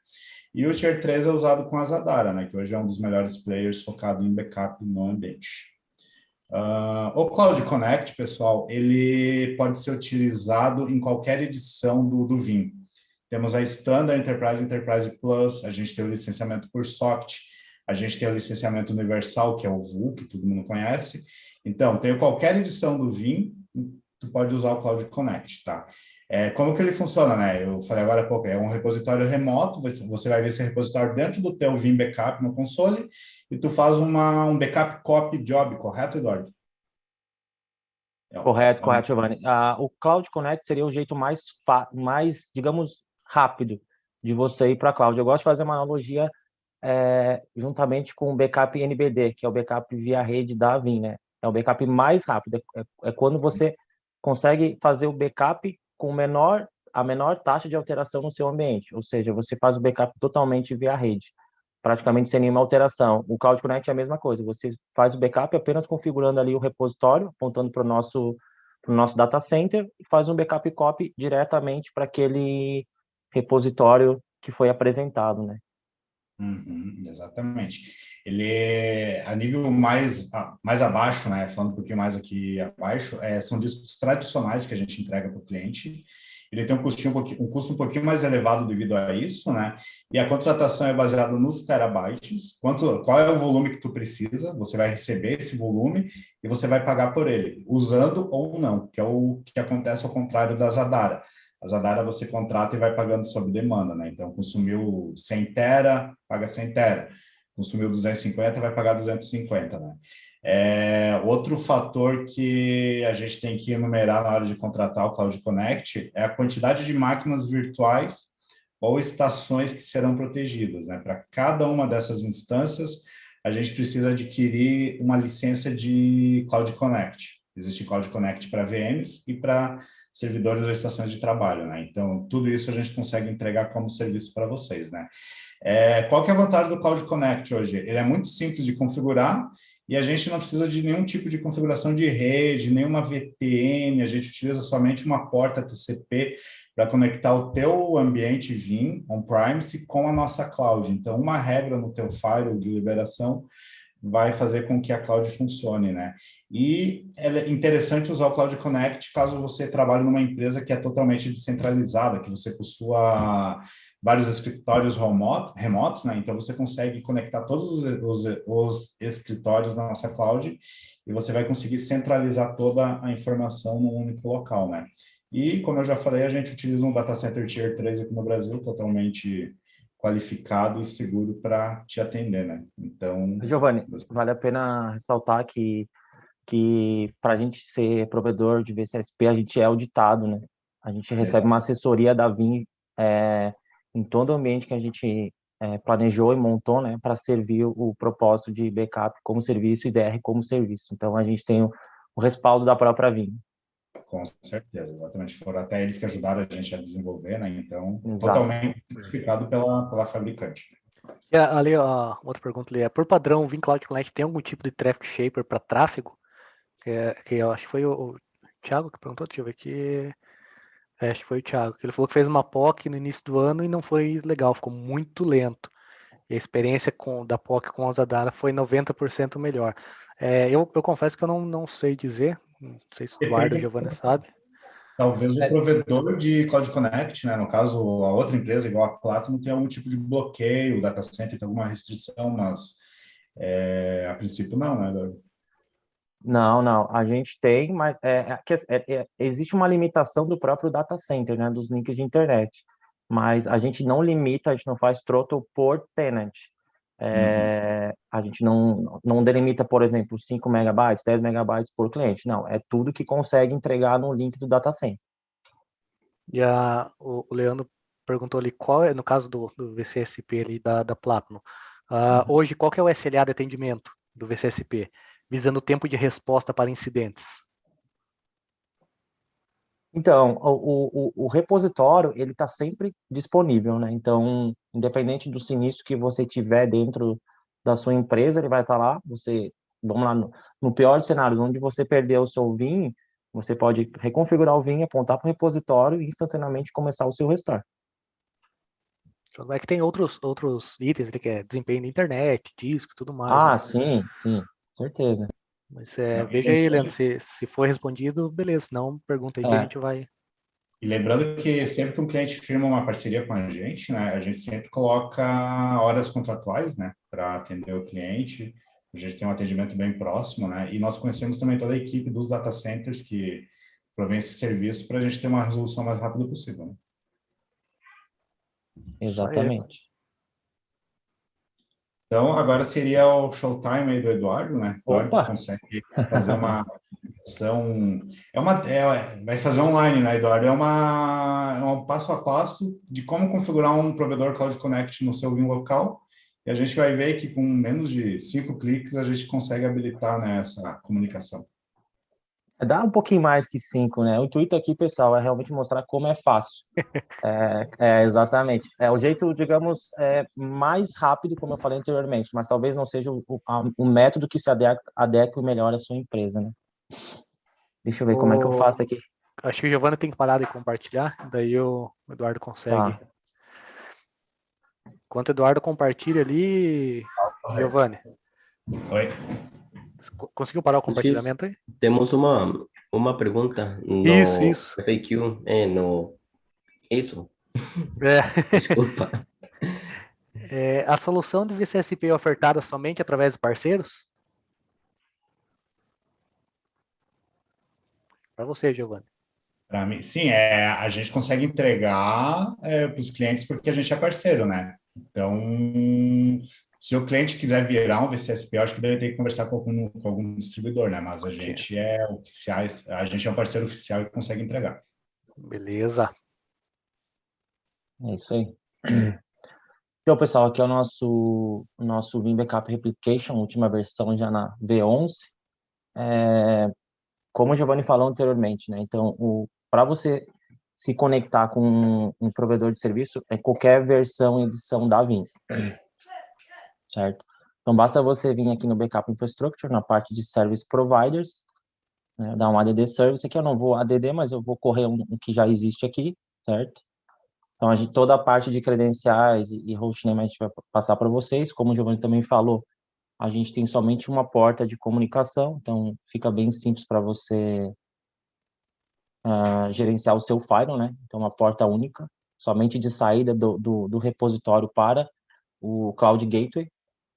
E o Tier 3 é usado com a Zadara, né? Que hoje é um dos melhores players focado em backup no ambiente. O Cloud Connect, pessoal, ele pode ser utilizado em qualquer edição do Vim. Temos a Standard, Enterprise Plus, a gente tem o licenciamento por socket, a gente tem o licenciamento universal, que é o VUL, que todo mundo conhece. Então, tem qualquer edição do Vim, tu pode usar o Cloud Connect, tá? Como que ele funciona, né? Eu falei agora há pouco, é um repositório remoto, você vai ver esse repositório dentro do teu Vim Backup no console, e tu faz um backup copy job, correto, Eduardo? Correto, Giovanni. O Cloud Connect seria o jeito mais, digamos, rápido de você ir para a cloud. Eu gosto de fazer uma analogia juntamente com o backup NBD, que é o backup via rede da Vim, né? É o backup mais rápido. É quando você consegue fazer o backup com a menor taxa de alteração no seu ambiente. Ou seja, você faz o backup totalmente via rede, praticamente sem nenhuma alteração. O Cloud Connect é a mesma coisa. Você faz o backup apenas configurando ali o repositório, apontando para o nosso data center, e faz um backup copy diretamente para aquele repositório que foi apresentado, né? Exatamente. Ele a nível mais abaixo, né? Falando um pouquinho mais aqui abaixo, são discos tradicionais que a gente entrega para o cliente. Ele tem um custo um pouquinho mais elevado devido a isso, né? E a contratação é baseada nos terabytes. Qual é o volume que tu precisa? Você vai receber esse volume e você vai pagar por ele, usando ou não, que é o que acontece ao contrário da Zadara. A Zadara você contrata e vai pagando sob demanda, né? Então, consumiu 100 tera, paga 100 tera. Consumiu 250, vai pagar 250, né? Outro fator que a gente tem que enumerar na hora de contratar o Cloud Connect é a quantidade de máquinas virtuais ou estações que serão protegidas, né? Para cada uma dessas instâncias, a gente precisa adquirir uma licença de Cloud Connect. Existe Cloud Connect para VMs e para servidores ou estações de trabalho, né? Então, tudo isso a gente consegue entregar como serviço para vocês, né? Qual que é a vantagem do Cloud Connect hoje? Ele é muito simples de configurar e a gente não precisa de nenhum tipo de configuração de rede, nenhuma VPN, a gente utiliza somente uma porta TCP para conectar o teu ambiente Vim on-premise com a nossa cloud. Então, uma regra no teu firewall de liberação vai fazer com que a cloud funcione, né? E é interessante usar o Cloud Connect caso você trabalhe numa empresa que é totalmente descentralizada, que você possua vários escritórios remotos, né? Então, você consegue conectar todos os escritórios na nossa cloud e você vai conseguir centralizar toda a informação num único local, né? E, como eu já falei, a gente utiliza um data center Tier 3 aqui no Brasil, totalmente qualificado e seguro para te atender, né? Então, Giovanni, vale a pena ressaltar que para a gente ser provedor de VCSP, a gente é auditado, né? A gente recebe uma assessoria da VIM em todo o ambiente que a gente planejou e montou, né, para servir o propósito de backup como serviço e DR como serviço. Então, a gente tem o respaldo da própria VIM. com certeza, exatamente. Foram até eles que ajudaram a gente a desenvolver, né? Então, Exato. totalmente certificado pela fabricante. E ali, ó, outra pergunta ali, por padrão, o Vim Cloud Connect tem algum tipo de traffic shaper para tráfego? Que eu acho que foi o Thiago que perguntou, deixa eu ver aqui. Acho que foi o Thiago, que ele falou que fez uma POC no início do ano e não foi legal, ficou muito lento. E a experiência da POC com a Zadara foi 90% melhor. Eu confesso que eu não sei dizer, não sei se o Eduardo ou o Giovanni sabe. Talvez o provedor de Cloud Connect, né, no caso, a outra empresa, igual a Platinum, tem algum tipo de bloqueio, o data center tem alguma restrição, mas a princípio não, né? Não. A gente tem, mas existe uma limitação do próprio data center, né, dos links de internet. Mas a gente não limita, a gente não faz throttle por tenant. A gente não delimita, por exemplo, 5 megabytes, 10 megabytes por cliente. Não, é tudo que consegue entregar no link do data center. E o Leandro perguntou ali qual é, no caso do VCSP ali da Platinum, hoje qual que é o SLA de atendimento do VCSP, visando o tempo de resposta para incidentes? Então, o repositório, ele está sempre disponível, né? Então, independente do sinistro que você tiver dentro da sua empresa, ele vai estar lá. Vamos lá, no pior dos cenários, onde você perdeu o seu VIM, você pode reconfigurar o VIM, apontar para o repositório e instantaneamente começar o seu restore. É que tem outros itens ali, que é desempenho da internet, disco e tudo mais, né? Sim, certeza. Mas Não, veja aí, Leandro, se for respondido, beleza, não pergunta aí que a gente vai... E lembrando que sempre que um cliente firma uma parceria com a gente, né, a gente sempre coloca horas contratuais, né, para atender o cliente. A gente tem um atendimento bem próximo, né, e nós conhecemos também toda a equipe dos data centers que provém esse serviço para a gente ter uma resolução mais rápida possível, né? Exatamente. Então, agora seria o showtime aí do Eduardo, né? Eduardo que Opa! consegue fazer uma ação, vai fazer online, né, Eduardo? É um passo a passo de como configurar um provedor Cloud Connect no seu Vim local, e a gente vai ver que com menos de 5 cliques a gente consegue habilitar, né, essa comunicação. Dá um pouquinho mais que 5, né? O intuito aqui, pessoal, é realmente mostrar como é fácil. Exatamente. É o jeito, digamos, mais rápido, como eu falei anteriormente, mas talvez não seja o método que se adeque melhor à sua empresa, né? Deixa eu ver como é que eu faço aqui. Acho que o Giovanni tem que parar de compartilhar, daí o Eduardo consegue. Tá. Enquanto o Eduardo compartilha ali, Giovanni, Oi? conseguiu parar o compartilhamento aí? Temos uma pergunta no Isso. FAQ, no... Isso, É. desculpa. A solução de VCSP é ofertada somente através de parceiros? Para você, Giovanni. Para mim, sim, a gente consegue entregar para os clientes porque a gente é parceiro, né? Então, se o cliente quiser virar um VCSP, eu acho que deve ter que conversar com algum distribuidor, né? Mas a gente é oficiais, a gente é um parceiro oficial e consegue entregar. Beleza. É isso aí. Então, pessoal, aqui é o nosso Vim Backup Replication, última versão já na V11. Como o Giovanni falou anteriormente, né? Então, para você se conectar com um provedor de serviço, é qualquer versão e edição da Vim, certo? Então, basta você vir aqui no Backup Infrastructure, na parte de Service Providers, né? Dar um ADD Service. Aqui eu não vou ADD, mas eu vou correr um que já existe aqui, certo? Então, toda a parte de credenciais e hostname a gente vai passar para vocês. Como o Giovanni também falou, a gente tem somente uma porta de comunicação, então fica bem simples para você gerenciar o seu firewall, né? Então, uma porta única, somente de saída do repositório para o Cloud Gateway,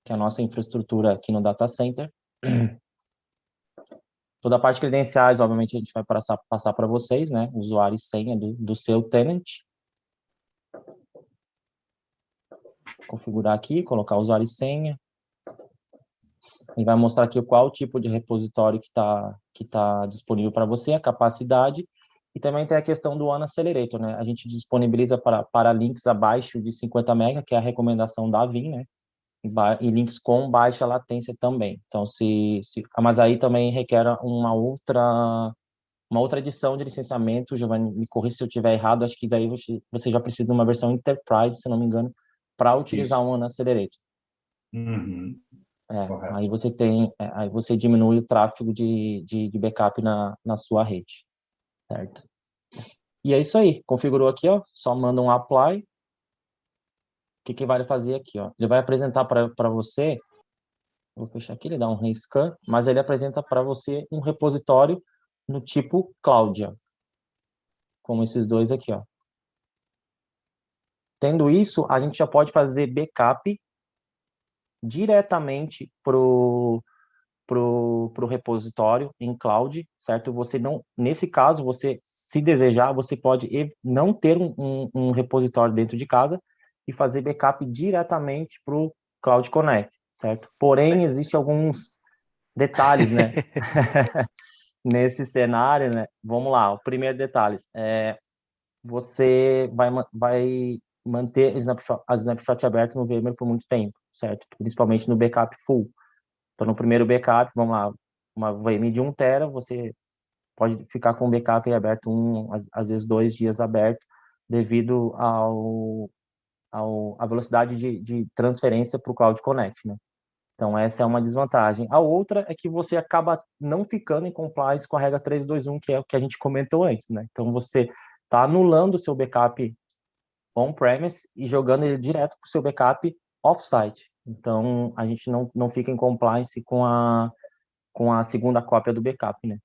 que é a nossa infraestrutura aqui no data center. Toda a parte de credenciais, obviamente, a gente vai passar para vocês, né? Usuário e senha do seu tenant. Configurar aqui, colocar usuário e senha. E vai mostrar aqui qual tipo de repositório que tá disponível para você, a capacidade. E também tem a questão do ONE Accelerator, né? A gente disponibiliza para links abaixo de 50 MB, que é a recomendação da Vim, né? E links com baixa latência também. Então, mas aí também requer uma outra edição de licenciamento. Giovanni, me corrija se eu estiver errado, acho que daí você já precisa de uma versão Enterprise, se não me engano, para utilizar o ONE Accelerator. Uhum. Aí você diminui o tráfego de backup na sua rede, certo? E é isso aí, configurou aqui, ó, só manda um apply. O que vai fazer aqui, ó? Ele vai apresentar para você, vou fechar aqui, ele dá um rescan, mas ele apresenta para você um repositório no tipo cloud, ó, como esses dois aqui, ó. Tendo isso, a gente já pode fazer backup diretamente pro repositório em cloud, certo? Você não, nesse caso, você, se desejar, você pode não ter um repositório dentro de casa e fazer backup diretamente para o Cloud Connect, certo? Porém, existem alguns detalhes, né? Nesse cenário, né? Vamos lá, o primeiro detalhe você vai manter a snapshot aberta no VMware por muito tempo, certo? Principalmente no backup full. Então, no primeiro backup, vamos lá, uma VM de 1 tera, você pode ficar com o backup aberto às vezes 2 dias aberto, devido à velocidade de transferência para o Cloud Connect, né? Então, essa é uma desvantagem. A outra é que você acaba não ficando em compliance com a regra 321, que é o que a gente comentou antes, né? Então, você está anulando o seu backup on-premise e jogando ele direto para o seu backup off-site. Então, a gente não fica em compliance com a segunda cópia do backup, né?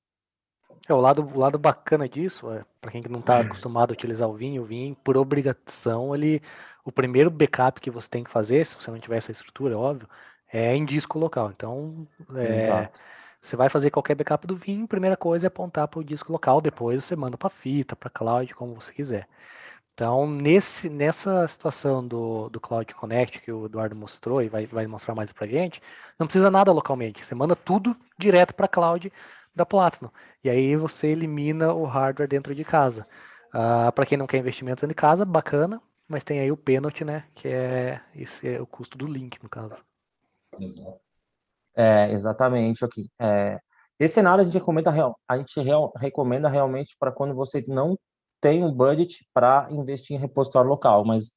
O lado bacana disso, para quem não está acostumado a utilizar o Vim, por obrigação, o primeiro backup que você tem que fazer, se você não tiver essa estrutura, óbvio, é em disco local. Então, você vai fazer qualquer backup do Vim, a primeira coisa é apontar para o disco local, depois você manda para fita, para cloud, como você quiser. Então, nessa situação do Cloud Connect que o Eduardo mostrou e vai mostrar mais pra gente, não precisa nada localmente. Você manda tudo direto para a cloud da Platinum. E aí você elimina o hardware dentro de casa. Para quem não quer investimento dentro de casa, bacana, mas tem aí o pênalti, né? Que esse é o custo do link, no caso. Exato. Exatamente aqui. Esse cenário a gente recomenda realmente para quando você não tem um budget para investir em repositório local, mas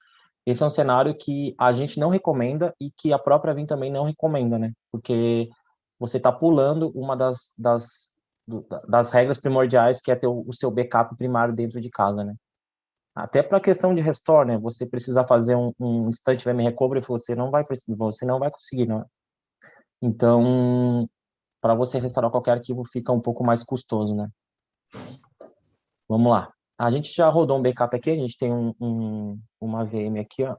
esse é um cenário que a gente não recomenda e que a própria Vim também não recomenda, né? Porque você está pulando uma das regras primordiais, que é ter o seu backup primário dentro de casa, né? Até para a questão de restore, né? Você precisa fazer um instant VM recovery, você não vai conseguir, né? Então, para você restaurar qualquer arquivo fica um pouco mais custoso, né? Vamos lá. A gente já rodou um backup aqui, a gente tem uma VM aqui, ó.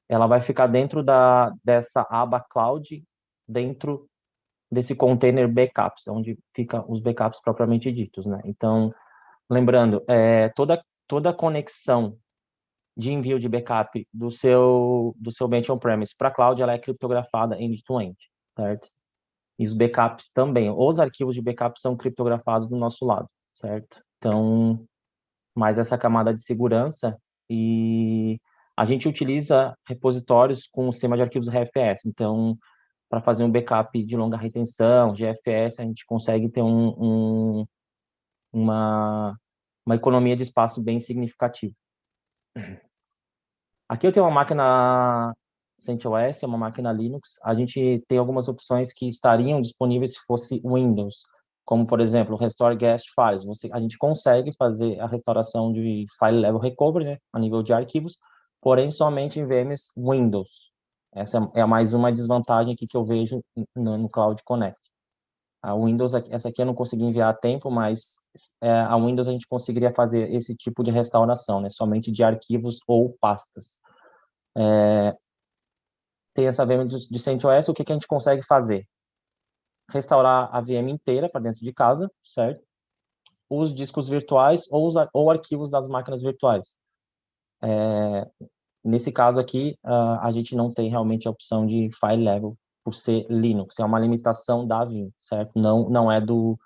Ela vai ficar dentro dessa aba cloud, dentro desse container backups, onde ficam os backups propriamente ditos, né? Então, lembrando, toda conexão de envio de backup do seu bench on-premise para cloud, ela é criptografada end-to-end, certo? E os backups também. Os arquivos de backup são criptografados do nosso lado, certo? Então, mais essa camada de segurança, e a gente utiliza repositórios com o sistema de arquivos RFS. Então, para fazer um backup de longa retenção, GFS, a gente consegue ter uma economia de espaço bem significativa. Aqui eu tenho uma máquina CentOS, é uma máquina Linux. A gente tem algumas opções que estariam disponíveis se fosse Windows, como, por exemplo, Restore Guest Files. A gente consegue fazer a restauração de File Level Recovery, né, a nível de arquivos, porém somente em VMs Windows. Essa é mais uma desvantagem aqui que eu vejo no Cloud Connect. A Windows, essa aqui eu não consegui enviar a tempo, mas a Windows a gente conseguiria fazer esse tipo de restauração, né? Somente de arquivos ou pastas. Tem essa VM de CentOS, o que a gente consegue fazer? restaurar a VM inteira para dentro de casa, certo? Os discos virtuais ou arquivos das máquinas virtuais. Nesse caso aqui, a gente não tem realmente a opção de file level por ser Linux, é uma limitação da Vim, certo? Não é do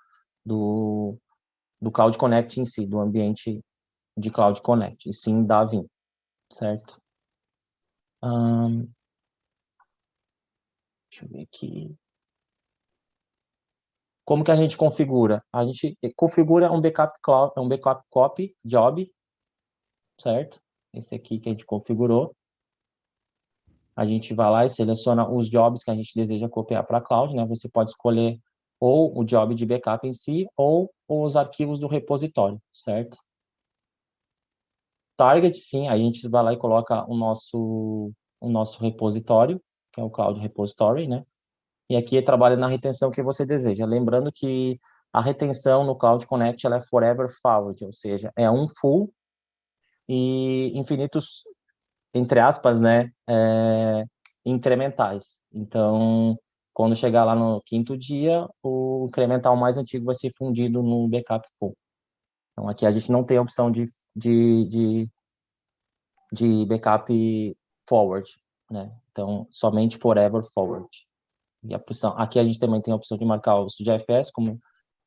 Cloud Connect em si, do ambiente de Cloud Connect, e sim da Vim, certo? Deixa eu ver aqui. Como que a gente configura? A gente configura um backup copy job, certo? Esse aqui que a gente configurou. A gente vai lá e seleciona os jobs que a gente deseja copiar para a cloud, né? Você pode escolher ou o job de backup em si ou os arquivos do repositório, certo? Target, sim, a gente vai lá e coloca o nosso repositório, que é o Cloud Repository, né? E aqui trabalha na retenção que você deseja. Lembrando que a retenção no Cloud Connect ela é forever forward, ou seja, é um full e infinitos, entre aspas, né, incrementais. Então, quando chegar lá no quinto dia, o incremental mais antigo vai ser fundido no backup full. Então, aqui a gente não tem a opção de backup forward, né? Então, somente forever forward. E a opção, aqui a gente também tem a opção de marcar os GFS, como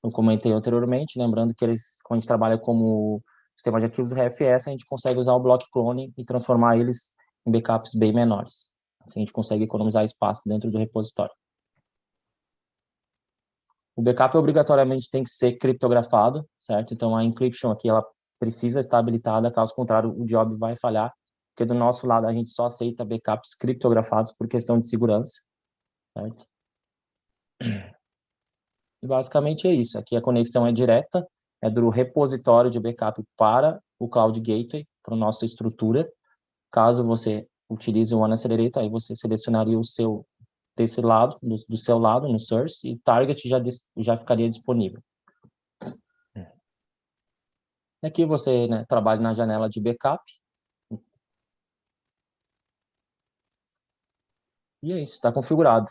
eu comentei anteriormente, lembrando que quando a gente trabalha como sistema de arquivos RFS, a gente consegue usar o block clone e transformar eles em backups bem menores. Assim a gente consegue economizar espaço dentro do repositório. O backup obrigatoriamente tem que ser criptografado, certo? Então a encryption aqui ela precisa estar habilitada, caso contrário o job vai falhar, porque do nosso lado a gente só aceita backups criptografados por questão de segurança, certo? E basicamente é isso. Aqui a conexão é direta, é do repositório de backup para o Cloud Gateway, para a nossa estrutura. Caso você utilize o One Accelerator, aí você selecionaria o seu desse lado, do seu lado, no source, e target já ficaria disponível. Aqui você, né, trabalha na janela de backup. E é isso, está configurado.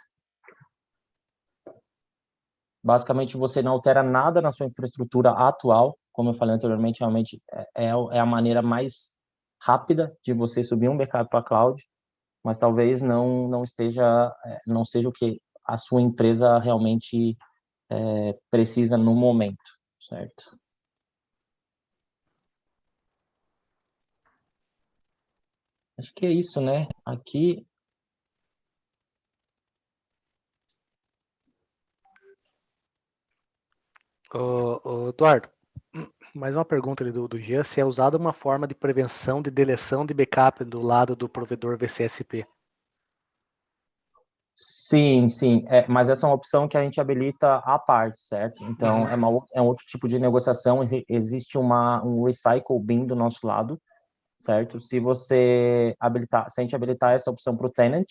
Basicamente, você não altera nada na sua infraestrutura atual. Como eu falei anteriormente, realmente é a maneira mais rápida de você subir um backup para a cloud, mas talvez não seja o que a sua empresa realmente precisa no momento, certo? Acho que é isso, né? Aqui. Eduardo, mais uma pergunta ali do Jean, se é usada uma forma de prevenção de deleção de backup do lado do provedor VCSP. Sim, mas essa é uma opção que a gente habilita à parte, certo? Então, é um outro tipo de negociação, existe um recycle bin do nosso lado, certo? Se a gente habilitar essa opção para o tenant,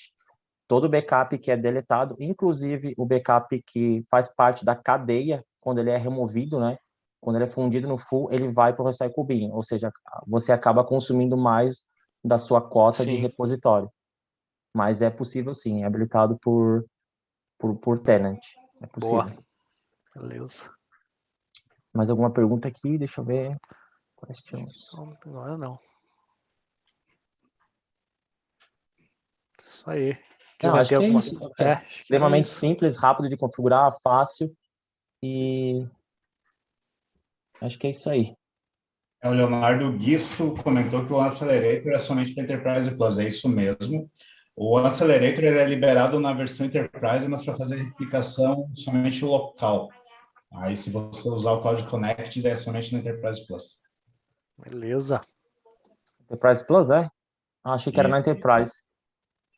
todo backup que é deletado, inclusive o backup que faz parte da cadeia, quando ele é removido, né? Quando ele é fundido no full, ele vai para o recycle bin, ou seja, você acaba consumindo mais da sua cota de repositório. Mas é possível sim, é habilitado por tenant. É possível. Boa. Beleza. Mais alguma pergunta aqui? Deixa eu ver. Questions. Agora não. Isso aí. Não, acho que é isso. Extremamente simples, rápido de configurar, fácil. E acho que é isso aí. O Leonardo Guisso comentou que o Accelerator é somente para Enterprise Plus. É isso mesmo. O Accelerator ele é liberado na versão Enterprise, mas para fazer replicação somente local. Aí, se você usar o Cloud Connect, é somente no Enterprise Plus. Beleza. Enterprise Plus, é? Achei que era na Enterprise.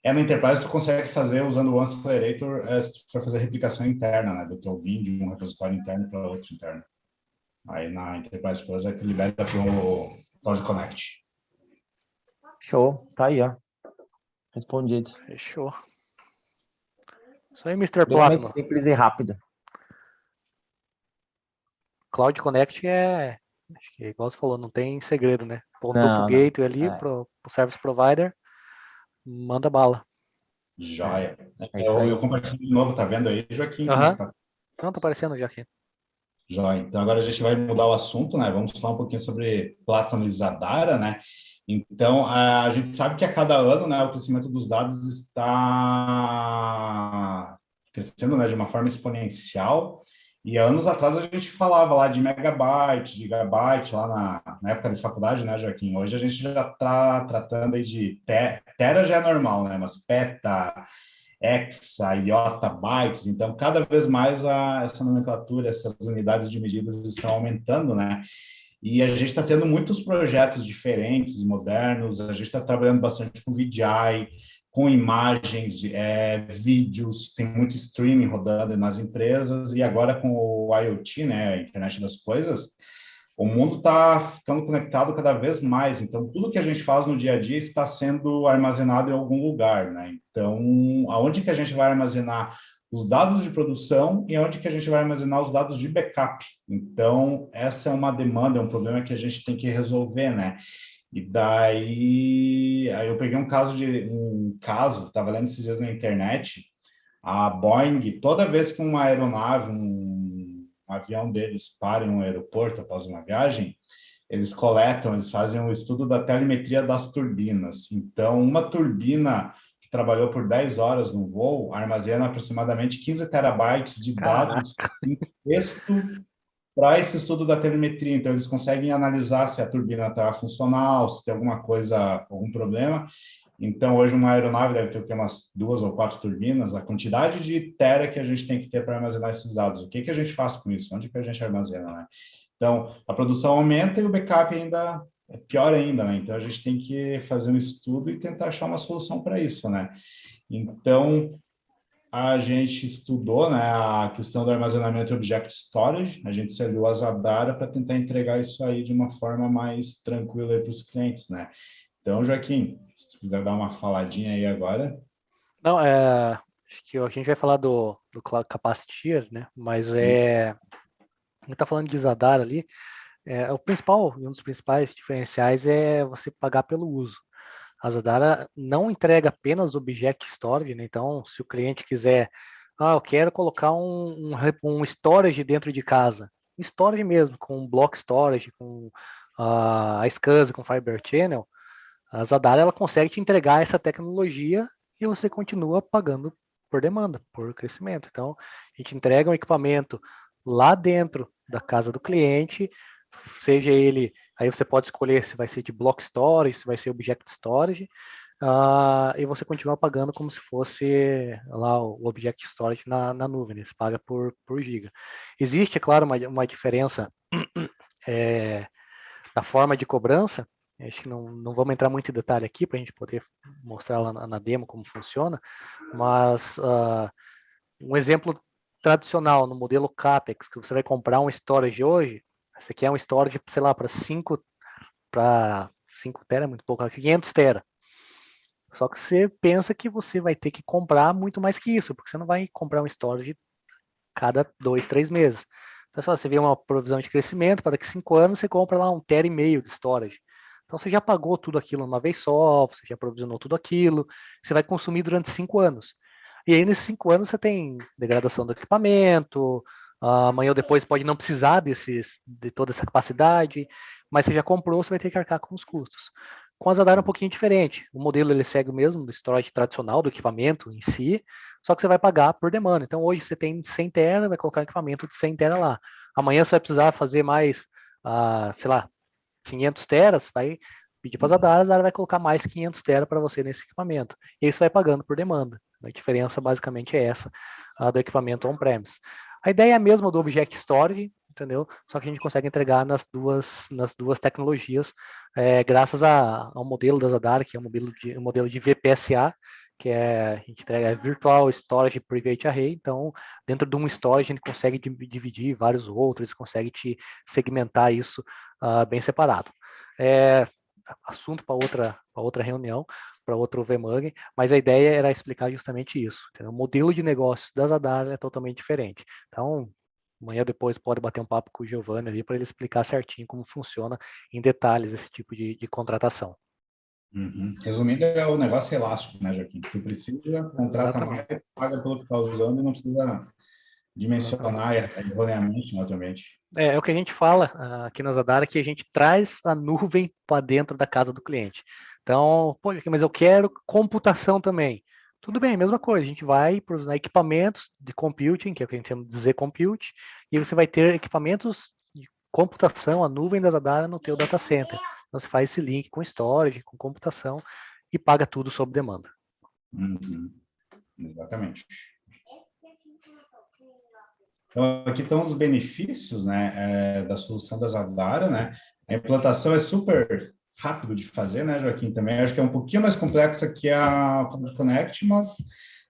No Enterprise, tu consegue fazer usando o Accelerator se tu for fazer replicação interna, né? Do teu Vim, de um repositório interno para outro interno. Aí na Enterprise Plus é que libera para o Cloud Connect. Show, tá aí, ó. Respondido. Fechou. Isso aí, Mr. Extremamente Platinum. simples e rápido. Cloud Connect acho que igual você falou, não tem segredo, né? Pontou pro Não. gateway ali, pro service provider, manda bala. Joia. É isso aí. Eu compartilho de novo, tá vendo aí, Joaquim? Aham. Não, tá aparecendo já aqui. Joia. Então, agora a gente vai mudar o assunto, né? Vamos falar um pouquinho sobre Platinum e Zadara, né? Então, a gente sabe que a cada ano, né, o crescimento dos dados está crescendo, né, de uma forma exponencial. E há anos atrás a gente falava lá de megabyte, gigabyte, lá na época de faculdade, né, Joaquim? Hoje a gente já está tratando aí de tera já é normal, né? Mas peta, hexa, iota, bytes. Então, cada vez mais essa nomenclatura, essas unidades de medidas estão aumentando, né? E a gente está tendo muitos projetos diferentes e modernos. A gente está trabalhando bastante com VDI, com imagens, vídeos, tem muito streaming rodando nas empresas. E agora com o IoT, né, a internet das coisas, o mundo está ficando conectado cada vez mais. Então, tudo que a gente faz no dia a dia está sendo armazenado em algum lugar, né? Então, aonde que a gente vai armazenar os dados de produção e onde que a gente vai armazenar os dados de backup? Então, essa é uma demanda, é um problema que a gente tem que resolver, né? E daí, aí eu peguei um caso, estava lendo esses dias na internet, a Boeing, toda vez que uma aeronave, um avião deles para em um aeroporto após uma viagem, eles fazem um estudo da telemetria das turbinas. Então, uma turbina que trabalhou por 10 horas no voo armazena aproximadamente 15 terabytes de dados Caraca. em texto para esse estudo da telemetria. Então, eles conseguem analisar se a turbina está funcional, se tem alguma coisa, algum problema. Então, hoje uma aeronave deve ter o quê? Umas 2 ou 4 turbinas. A quantidade de tera que a gente tem que ter para armazenar esses dados. O que que a gente faz com isso? Onde que a gente armazena, né? Então, a produção aumenta e o backup ainda é pior ainda, né? Então, a gente tem que fazer um estudo e tentar achar uma solução para isso, né? Então, a gente estudou, né, a questão do armazenamento e Object Storage. A gente serviu a Zadara para tentar entregar isso aí de uma forma mais tranquila para os clientes, né? Então, Joaquim, se tu quiser dar uma faladinha aí agora. Não, acho que a gente vai falar do Cloud Capacity Tier, né? Mas a gente tá falando de Zadar ali. O principal, um dos principais diferenciais é você pagar pelo uso. A Zadara não entrega apenas Object Storage, né? Então, se o cliente quiser, eu quero colocar um storage dentro de casa, storage mesmo, com block storage, com a SCSI, com Fiber Channel, a Zadara ela consegue te entregar essa tecnologia e você continua pagando por demanda, por crescimento. Então, a gente entrega um equipamento lá dentro da casa do cliente, seja ele, aí você pode escolher se vai ser de block storage, se vai ser object storage, e você continua pagando como se fosse lá o object storage na nuvem, né? Você paga por giga. Existe, é claro, uma diferença da forma de cobrança. Acho que não vamos entrar muito em detalhe aqui para a gente poder mostrar lá na demo como funciona, mas um exemplo tradicional no modelo CAPEX, que você vai comprar um storage hoje, você quer um storage, sei lá, para 5 tera, é muito pouco, 500 tera. Só que você pensa que você vai ter que comprar muito mais que isso, porque você não vai comprar um storage cada 2, 3 meses. Então, você vê uma provisão de crescimento, para daqui a 5 anos você compra lá 1,5 TB de storage. Então você já pagou tudo aquilo uma vez só, você já provisionou tudo aquilo, você vai consumir durante 5 anos. E aí nesses 5 anos você tem degradação do equipamento, amanhã ou depois pode não precisar de toda essa capacidade, mas você já comprou, você vai ter que arcar com os custos. Com a Zadar é um pouquinho diferente. O modelo ele segue o mesmo do storage tradicional do equipamento em si, só que você vai pagar por demanda. Então hoje você tem 100 tera, vai colocar um equipamento de 100 tera lá. Amanhã você vai precisar fazer mais, sei lá, 500 teras, vai pedir para a Zadar vai colocar mais 500 tera para você nesse equipamento. E aí você vai pagando por demanda. A diferença basicamente é essa do equipamento on-premise. A ideia é a mesma do Object Storage, entendeu? Só que a gente consegue entregar nas duas tecnologias, graças ao modelo da Zadar, que é um modelo de VPSA, que a gente entrega Virtual Storage Private Array. Então, dentro de um storage, a gente consegue dividir vários outros, consegue te segmentar isso bem separado. Assunto para outra reunião, para outro VMUG, mas a ideia era explicar justamente isso. Entendeu? O modelo de negócios da Zadar é totalmente diferente. Então, amanhã depois pode bater um papo com o Giovanni ali para ele explicar certinho como funciona em detalhes esse tipo de contratação. Uhum. Resumindo, o negócio elástico, né, Joaquim? Tu precisa, contrata mais, Exatamente. paga pelo que está usando e não precisa dimensionar erroneamente, naturalmente. É o que a gente fala aqui na Zadara, que a gente traz a nuvem para dentro da casa do cliente. Então, pô, mas eu quero computação também. Tudo bem, mesma coisa, a gente vai para equipamentos de computing, que é o que a gente chama de Z-Compute, e você vai ter equipamentos de computação, a nuvem da Zadara no teu data center. Então, você faz esse link com storage, com computação, e paga tudo sob demanda. Uhum. Exatamente. Então, aqui estão os benefícios, né, da solução da Zadara, né? A implantação é super rápido de fazer, né, Joaquim? Também acho que é um pouquinho mais complexa que a Cloud Connect, mas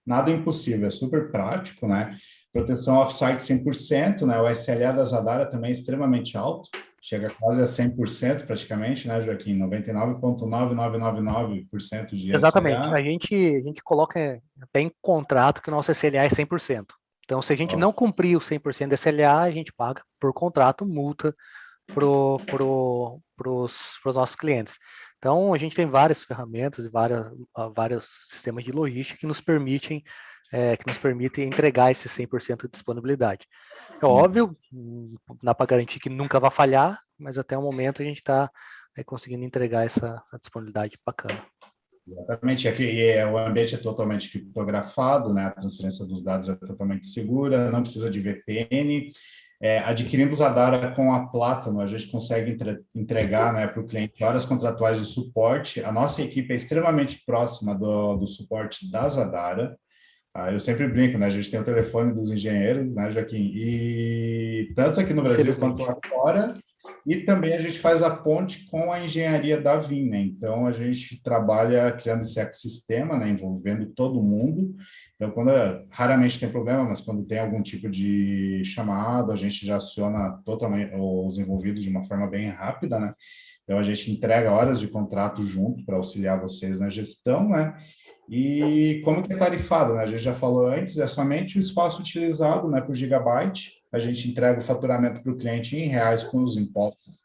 nada impossível, é super prático, né? Proteção off-site 100%, né? O SLA da Zadara também é extremamente alto, chega quase a 100% praticamente, né, Joaquim? 99,9999% de Exatamente. SLA. A gente coloca até em contrato que o nosso SLA é 100%. Então, se a gente Ó, não cumprir o 100% de SLA, a gente paga por contrato multa pros nossos clientes. Então, a gente tem várias ferramentas e vários sistemas de logística que nos permitem entregar esse 100% de disponibilidade. É óbvio, não dá para garantir que nunca vai falhar, mas até o momento a gente está conseguindo entregar essa disponibilidade bacana. Exatamente, aqui o ambiente é totalmente criptografado, né? A transferência dos dados é totalmente segura, não precisa de VPN. Adquirindo os Zadara com a Plátano, a gente consegue entregar, né, para o cliente horas contratuais de suporte. A nossa equipe é extremamente próxima do suporte da Zadara. Eu sempre brinco, né? A gente tem o telefone dos engenheiros, né, Joaquim? E tanto aqui no Brasil quanto lá fora. E também a gente faz a ponte com a engenharia da VIM, né? Então, a gente trabalha criando esse ecossistema, né? Envolvendo todo mundo. Então, raramente tem problema, mas quando tem algum tipo de chamado, a gente já aciona totalmente os envolvidos de uma forma bem rápida, né? Então, a gente entrega horas de contrato junto para auxiliar vocês na gestão, né? E como que é tarifado, né? A gente já falou antes, é somente o espaço utilizado, né, por gigabyte. A gente entrega o faturamento para o cliente em reais com os impostos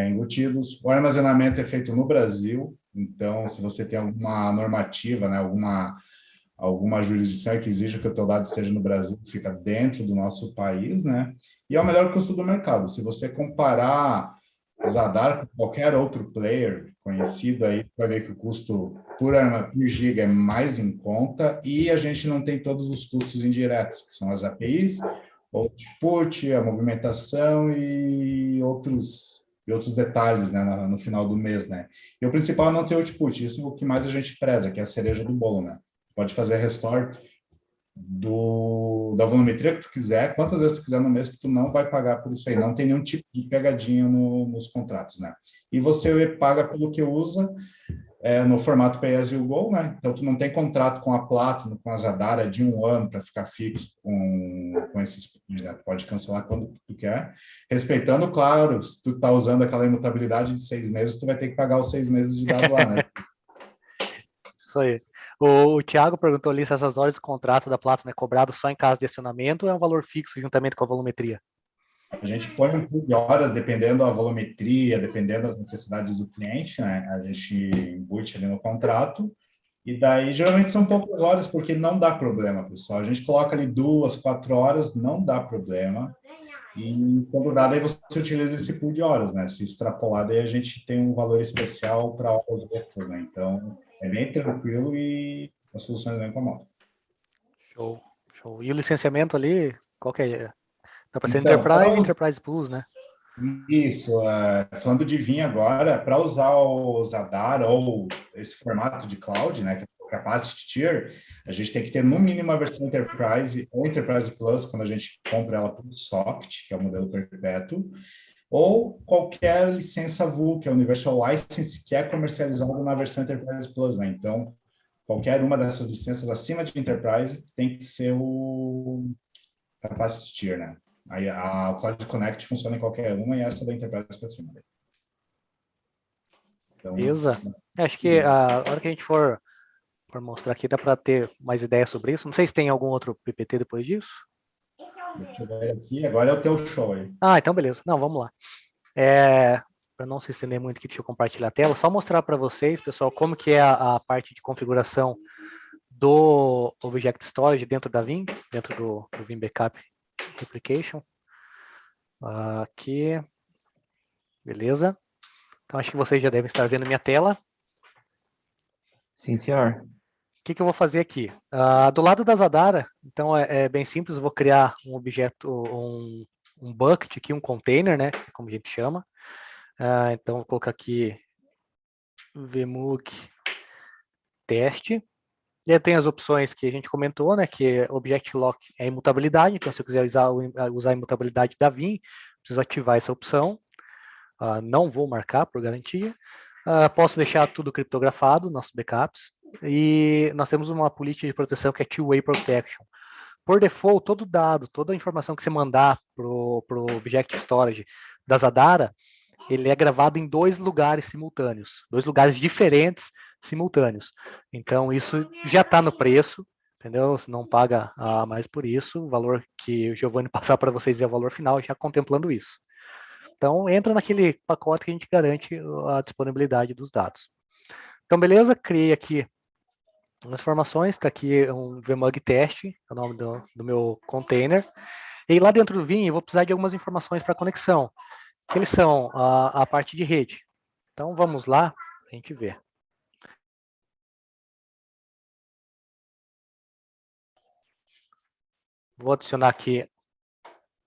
embutidos. O armazenamento é feito no Brasil, então, se você tem alguma normativa, né, alguma jurisdição que exija que o teu dado esteja no Brasil, fica dentro do nosso país, né? E é o melhor custo do mercado. Se você comparar Zadar com qualquer outro player conhecido aí, vai ver que o custo por giga é mais em conta e a gente não tem todos os custos indiretos, que são as APIs, o output, a movimentação e outros detalhes, né, no final do mês, né? E o principal é não ter output, isso é o que mais a gente preza, que é a cereja do bolo, né? Pode fazer restore da volumetria que tu quiser, quantas vezes tu quiser no mês, que tu não vai pagar por isso aí, não tem nenhum tipo de pegadinha nos contratos, né? E você paga pelo que usa no formato Pay As You Go, né? Então tu não tem contrato com a Platinum, com a Zadara de 1 ano para ficar fixo com esses, né? Tu pode cancelar quando tu quer, respeitando, claro, se tu tá usando aquela imutabilidade de 6 meses, tu vai ter que pagar os 6 meses de dado lá, né? Isso aí. O Thiago perguntou ali se essas horas de contrato da Platinum é cobrado só em caso de acionamento ou é um valor fixo juntamente com a volumetria? A gente põe um pool de horas, dependendo da volumetria, dependendo das necessidades do cliente, né? A gente embute ali no contrato, e daí geralmente são poucas horas, porque não dá problema, pessoal. A gente coloca ali 2, 4 horas, não dá problema. E quando dá, daí você utiliza esse pool de horas, né? Se extrapolar, daí a gente tem um valor especial para horas extras, né? Então, é bem tranquilo e as soluções bem incomodam. Show, show. E o licenciamento ali, qual que é? Dá para ser Então, Enterprise e Enterprise Plus, né? isso, falando de VIM agora, para usar o Zadar ou esse formato de cloud, né, que é o Capacity Tier, a gente tem que ter no mínimo a versão Enterprise ou Enterprise Plus, quando a gente compra ela por socket, que é o modelo perpétuo, ou qualquer licença VU, que é o Universal License, que é comercializado na versão Enterprise Plus, né? Então, qualquer uma dessas licenças acima de Enterprise tem que ser o Capacity Tier, né? Aí a Cloud Connect funciona em qualquer uma e essa da Enterprise para cima. Então, Beleza. Acho que a hora que a gente for mostrar aqui, dá para ter mais ideias sobre isso. Não sei se tem algum outro PPT depois disso. deixa eu ver aqui. Agora é o teu show aí. Então beleza. Não, vamos lá. Para não se estender muito aqui, deixa eu compartilhar a tela. Só mostrar para vocês, pessoal, como que é a parte de configuração do Object Storage dentro da Vim, dentro do Vim Backup Application. Aqui, beleza. Então, acho que vocês já devem estar vendo minha tela. Sim, senhor. O que eu vou fazer aqui? Do lado da Zadara, então é bem simples, eu vou criar um objeto, um bucket aqui, um container, né, como a gente chama. Então, vou colocar aqui vmug teste. E aí tem as opções que a gente comentou, né, que Object Lock é imutabilidade, então se eu quiser usar a imutabilidade da Vim, preciso ativar essa opção. Não vou marcar por garantia. Posso deixar tudo criptografado, nossos backups. E nós temos uma política de proteção que é Two-Way Protection. Por default, todo dado, toda a informação que você mandar para o Object Storage da Zadara, ele é gravado em 2 lugares simultâneos, 2 lugares diferentes simultâneos. Então, isso já está no preço, entendeu? Você não paga mais por isso. O valor que o Giovanni passar para vocês é o valor final, já contemplando isso. Então, entra naquele pacote que a gente garante a disponibilidade dos dados. Então, beleza, criei aqui as informações, está aqui um vmug teste, é o nome do meu container. E lá dentro do Vim, eu vou precisar de algumas informações para conexão, que eles são a parte de rede. Então, vamos lá, a gente ver. Vou adicionar aqui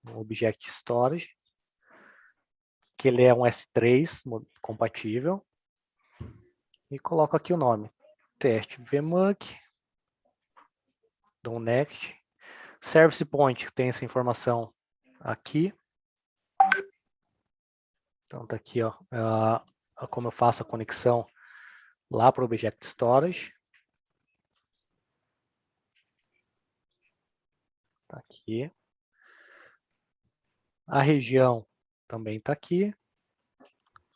o Object Storage, que ele é um S3 compatível. E coloco aqui o nome. Teste vmug, dou next. Service point tem essa informação aqui. Então tá aqui, ó, como eu faço a conexão lá para o Object Storage. Tá aqui. A região também está aqui.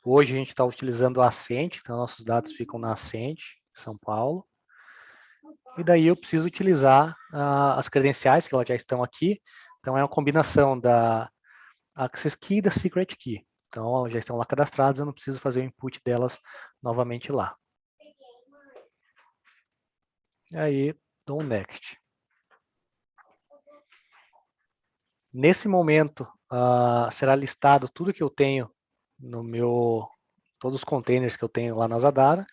Hoje a gente está utilizando a Ascent, então nossos dados ficam na Ascent, São Paulo. E daí eu preciso utilizar as credenciais, que elas já estão aqui. Então é uma combinação da Access Key e da Secret Key. Então elas já estão lá cadastradas, eu não preciso fazer o input delas novamente lá. E aí, dou um Next. Nesse momento, será listado tudo que eu tenho no todos os containers que eu tenho lá na Zadara.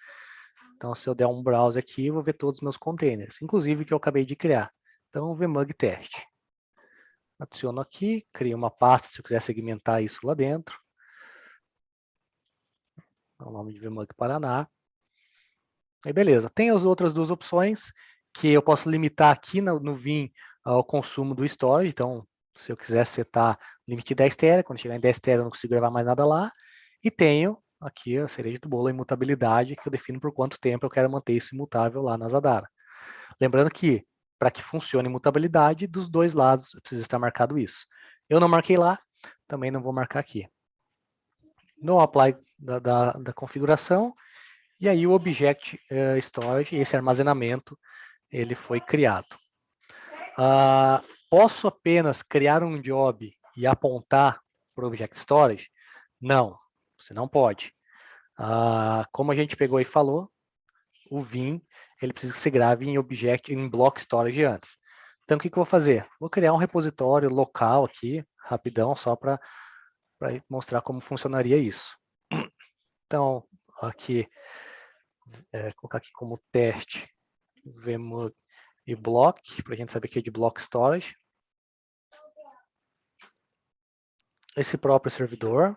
Então, se eu der um browse aqui, eu vou ver todos os meus containers, inclusive que eu acabei de criar. Então, vmug teste. Adiciono aqui, crio uma pasta se eu quiser segmentar isso lá dentro. O nome de vmug Paraná. Aí, beleza. Tem as outras duas opções, que eu posso limitar aqui no Vim o consumo do storage. Então, se eu quiser setar limite 10 TB, quando chegar em 10 TB eu não consigo gravar mais nada lá. E tenho aqui a cereja do bolo, a imutabilidade, que eu defino por quanto tempo eu quero manter isso imutável lá na Zadara. Lembrando que, para que funcione a imutabilidade, dos dois lados precisa estar marcado isso. Eu não marquei lá, também não vou marcar aqui. No apply da configuração, e aí o Object Storage, esse armazenamento, ele foi criado. Posso apenas criar um job e apontar para o Object Storage? Não, você não pode. Como a gente pegou e falou, o Vim, ele precisa que se grave em Block Storage antes. Então, o que eu vou fazer? Vou criar um repositório local aqui, rapidão, só para mostrar como funcionaria isso. Então, aqui, colocar aqui como teste, vmug e block, para a gente saber que é de Block Storage. Esse próprio servidor.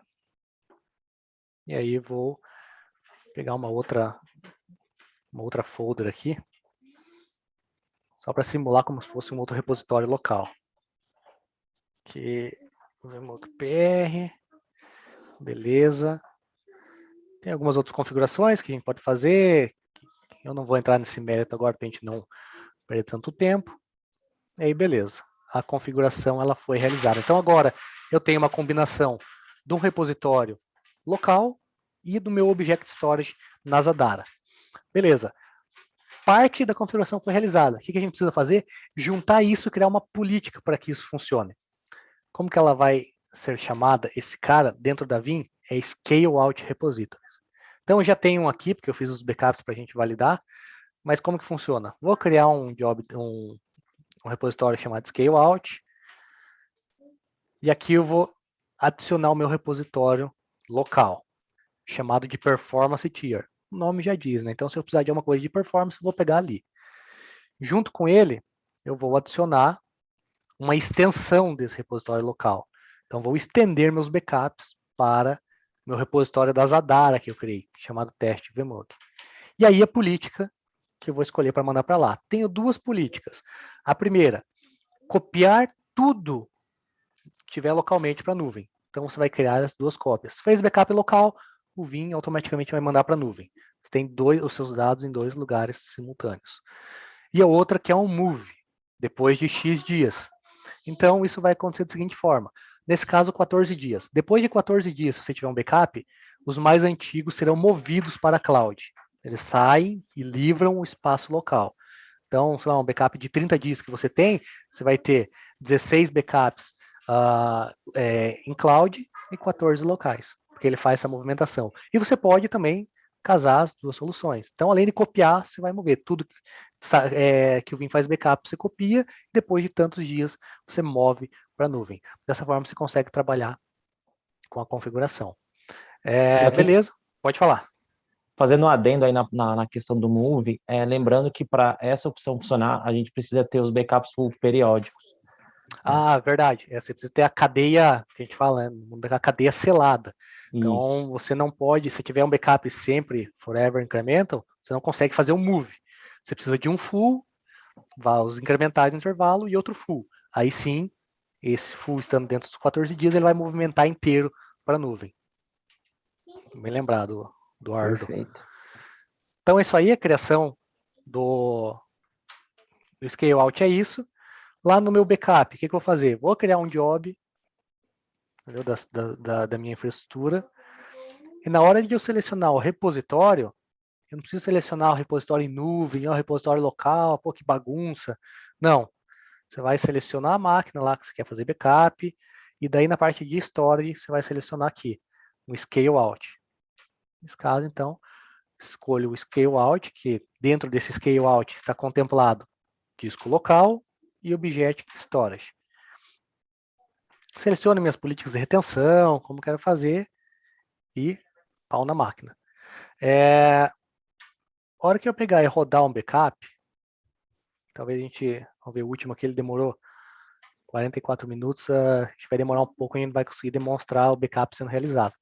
E aí vou pegar uma outra folder aqui, só para simular como se fosse um outro repositório local. Aqui, vmug pr, beleza. Tem algumas outras configurações que a gente pode fazer. Eu não vou entrar nesse mérito agora para a gente não perder tanto tempo. E aí, beleza. A configuração ela foi realizada. Então, agora eu tenho uma combinação de um repositório local e do meu Object Storage na Zadara. Beleza. Parte da configuração foi realizada. O que a gente precisa fazer? Juntar isso e criar uma política para que isso funcione. Como que ela vai ser chamada, esse cara, dentro da Vim? É Scale Out Repositories. Então, eu já tenho um aqui, porque eu fiz os backups para a gente validar. Mas como que funciona? Vou criar um repositório chamado ScaleOut, e aqui eu vou adicionar o meu repositório local, chamado de Performance Tier. O nome já diz, né? Então, se eu precisar de alguma coisa de performance, eu vou pegar ali. Junto com ele, eu vou adicionar uma extensão desse repositório local. Então, vou estender meus backups para meu repositório da Zadara que eu criei, chamado teste vmod. E aí a política que eu vou escolher para mandar para lá. Tenho duas políticas. A primeira, copiar tudo que tiver localmente para a nuvem. Então, você vai criar as duas cópias. Fez backup local, o Vim automaticamente vai mandar para a nuvem. Você tem os seus dados em 2 lugares simultâneos. E a outra que é um move, depois de X dias. Então, isso vai acontecer da seguinte forma. Nesse caso, 14 dias. Depois de 14 dias, se você tiver um backup, os mais antigos serão movidos para a cloud. Eles saem e livram o espaço local. Então, sei lá, um backup de 30 dias que você tem, você vai ter 16 backups em cloud e 14 locais, porque ele faz essa movimentação. E você pode também casar as duas soluções. Então, além de copiar, você vai mover tudo que o Vim faz backup, você copia, e depois de tantos dias, você move para a nuvem. Dessa forma, você consegue trabalhar com a configuração. Beleza? Pode falar. Fazendo um adendo aí na questão do Move, lembrando que para essa opção funcionar, a gente precisa ter os backups full periódicos. Verdade. Você precisa ter a cadeia, que a gente fala, né? A cadeia selada. Então, Isso. você não pode, se tiver um backup sempre, forever incremental, você não consegue fazer um move. Você precisa de um full, os incrementais no intervalo, e outro full. Aí sim, esse full estando dentro dos 14 dias, ele vai movimentar inteiro para a nuvem. Bem lembrado do Ardo. Perfeito. Então, isso aí, a criação do scale out é isso. Lá no meu backup, o que eu vou fazer? Vou criar um job da minha infraestrutura. E na hora de eu selecionar o repositório, eu não preciso selecionar o repositório em nuvem, o repositório local, pô, que bagunça. Não. Você vai selecionar a máquina lá que você quer fazer backup, e daí na parte de storage, você vai selecionar aqui, um scale out. Nesse caso, então, escolho o scale out, que dentro desse scale out está contemplado disco local e object storage. Seleciono minhas políticas de retenção, como quero fazer, e pau na máquina. A hora que eu pegar e rodar um backup, talvez vamos ver o último aqui, ele demorou 44 minutos, a gente vai demorar um pouco e a gente vai conseguir demonstrar o backup sendo realizado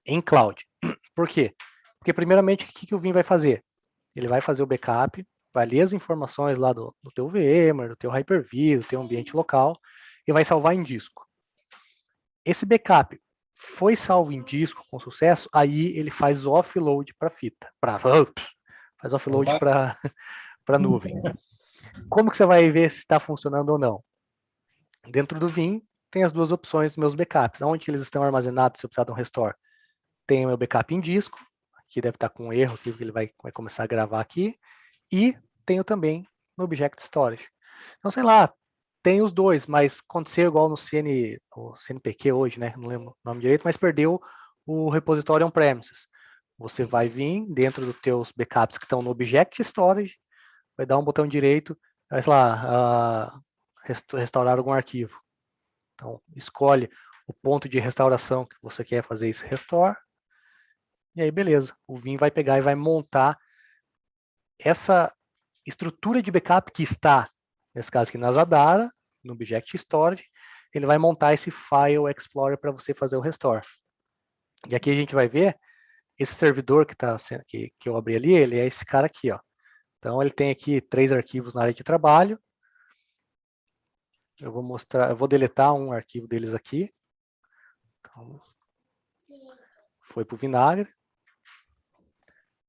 em cloud. Por quê? Porque primeiramente, o que o Vim vai fazer? Ele vai fazer o backup, vai ler as informações lá do teu VMware, do teu Hyper-V, do teu ambiente local, e vai salvar em disco. Esse backup foi salvo em disco com sucesso, aí ele faz offload para fita, faz offload para nuvem. Como que você vai ver se está funcionando ou não? Dentro do Vim tem as duas opções dos meus backups. Onde eles estão armazenados se eu precisar de um restore? Tem o meu backup em disco, aqui deve estar com um erro, que ele vai começar a gravar aqui, e tenho também no Object Storage. Então, sei lá, tem os dois, mas aconteceu igual no CNPq hoje, né? Não lembro o nome direito, mas perdeu o repositório on-premises. Você vai vir dentro dos teus backups que estão no Object Storage, vai dar um botão direito, vai lá, restaurar algum arquivo. Então, escolhe o ponto de restauração que você quer fazer esse restore, e aí beleza, o Vim vai pegar e vai montar essa estrutura de backup que está, nesse caso aqui na Zadara, no Object Storage, ele vai montar esse File Explorer para você fazer o restore. E aqui a gente vai ver, esse servidor que eu abri ali, ele é esse cara aqui, ó. Então ele tem aqui 3 arquivos na área de trabalho. Eu vou deletar um arquivo deles aqui. Então, foi para o vinagre.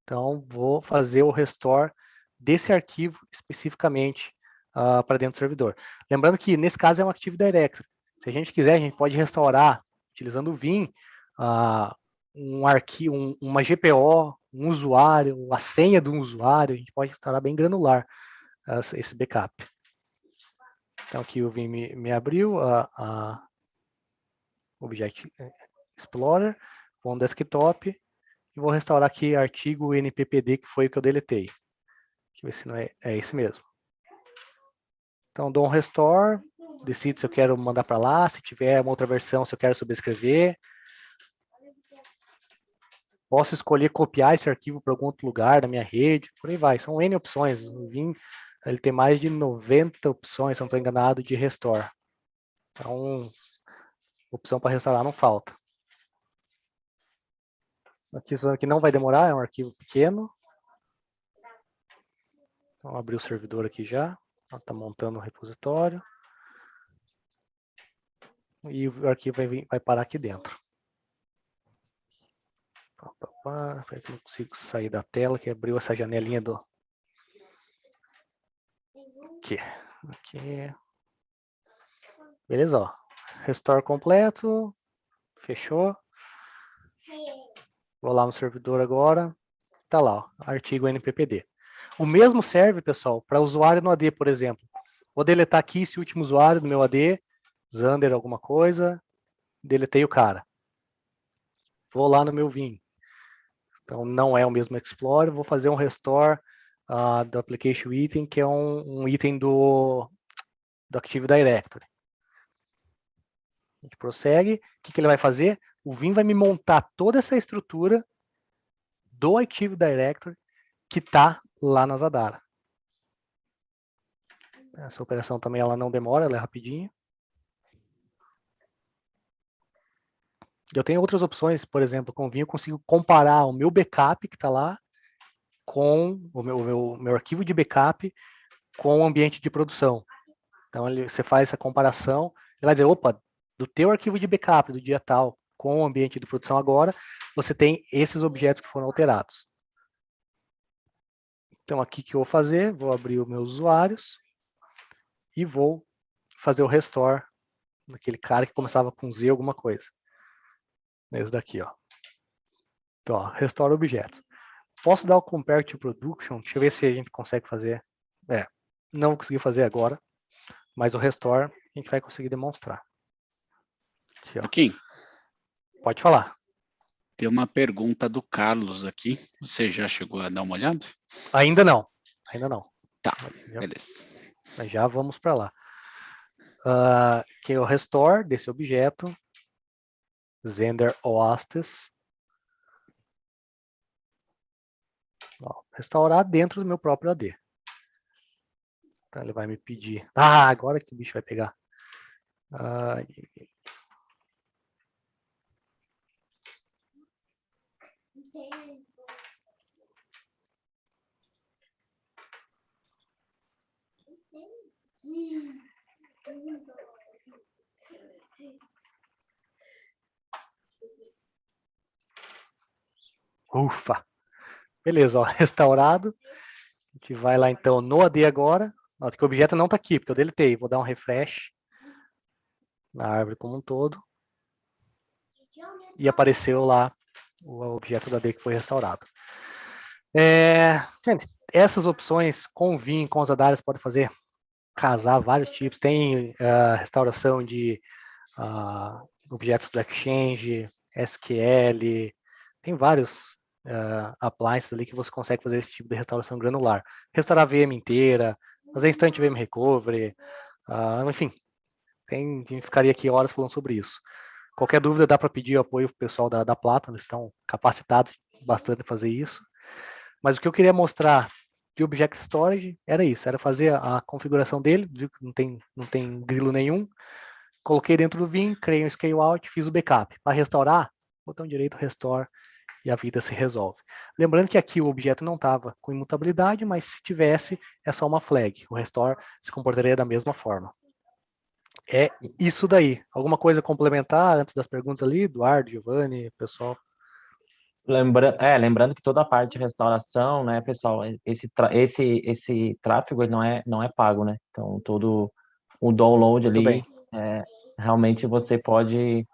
Então, vou fazer o restore desse arquivo especificamente para dentro do servidor. Lembrando que, nesse caso, é um Active Directory. Se a gente quiser, a gente pode restaurar, utilizando o Vim, um arquivo, uma GPO, um usuário, a senha de um usuário, a gente pode restaurar bem granular esse backup. Então, aqui o Vim me abriu a Object Explorer, vou no desktop, e vou restaurar aqui artigo NPPD, que foi o que eu deletei. Deixa eu ver se não é esse mesmo. Então, dou um restore, decido se eu quero mandar para lá, se tiver uma outra versão, se eu quero subscrever. Posso escolher copiar esse arquivo para algum outro lugar da minha rede, por aí vai. São N opções. O Vim, ele tem mais de 90 opções, se não estou enganado, de restore. Então, opção para restaurar não falta. Aqui, isso aqui não vai demorar, é um arquivo pequeno. Então, abrir o servidor aqui já. Está montando o repositório. E o arquivo vai parar aqui dentro. Espera que eu não consigo sair da tela, que abriu essa janelinha do... Aqui. Beleza, ó. Restore completo. Fechou. Vou lá no servidor agora. Tá lá, ó, artigo NPPD. O mesmo serve, pessoal, para usuário no AD, por exemplo. Vou deletar aqui esse último usuário do meu AD, Zander alguma coisa, deletei o cara. Vou lá no meu Vim. Então, não é o mesmo Explorer, vou fazer um restore do Application Item, que é um item do Active Directory. A gente prossegue. O que ele vai fazer? O Vim vai me montar toda essa estrutura do Active Directory que está lá na Zadara. Essa operação também ela não demora, ela é rapidinha. Eu tenho outras opções, por exemplo, com o Vim eu consigo comparar o meu backup que está lá com o meu arquivo de backup com o ambiente de produção. Então você faz essa comparação, ele vai dizer, opa, do teu arquivo de backup do dia tal com o ambiente de produção agora, você tem esses objetos que foram alterados. Então aqui que eu vou fazer, vou abrir os meus usuários e vou fazer o restore daquele cara que começava com Z alguma coisa. Esse daqui, ó. Então, ó, restore objetos. Posso dar o compare to production? Deixa eu ver se a gente consegue fazer. Não vou conseguir fazer agora, mas o restore a gente vai conseguir demonstrar. Aqui, ó. Joaquim, pode falar. tem uma pergunta do Carlos aqui. Você já chegou a dar uma olhada? Ainda não. Ainda não. Tá, beleza. Mas já vamos para lá. Que é o restore desse objeto. Zender Oastes. Ó, restaurar dentro do meu próprio AD. Então ele vai me pedir. Agora que o bicho vai pegar. Ufa! Beleza, ó, restaurado. A gente vai lá então no AD agora. Nota que o objeto não está aqui, porque eu deletei. Vou dar um refresh na árvore como um todo. E apareceu lá o objeto do AD que foi restaurado. Gente, essas opções com Vim, com os Adaras, podem fazer casar vários tipos. Tem restauração de objetos do Exchange, SQL, tem vários appliances ali que você consegue fazer esse tipo de restauração granular. Restaurar VM inteira, fazer Instant VM Recovery, enfim, a gente ficaria aqui horas falando sobre isso. Qualquer dúvida dá para pedir apoio para o pessoal da Plata, eles estão capacitados bastante a fazer isso. Mas o que eu queria mostrar de Object Storage era isso, era fazer a configuração dele, viu que não tem grilo nenhum, coloquei dentro do Vim, criei um scale out, fiz o backup. Para restaurar, botão direito, restore, e a vida se resolve. Lembrando que aqui o objeto não estava com imutabilidade, mas se tivesse, é só uma flag. O restore se comportaria da mesma forma. É isso daí. Alguma coisa a complementar antes das perguntas ali? Eduardo, Giovanni, pessoal? Lembrando que toda a parte de restauração, né, pessoal, esse tráfego ele não é pago, né? Então, todo o download ali, realmente você pode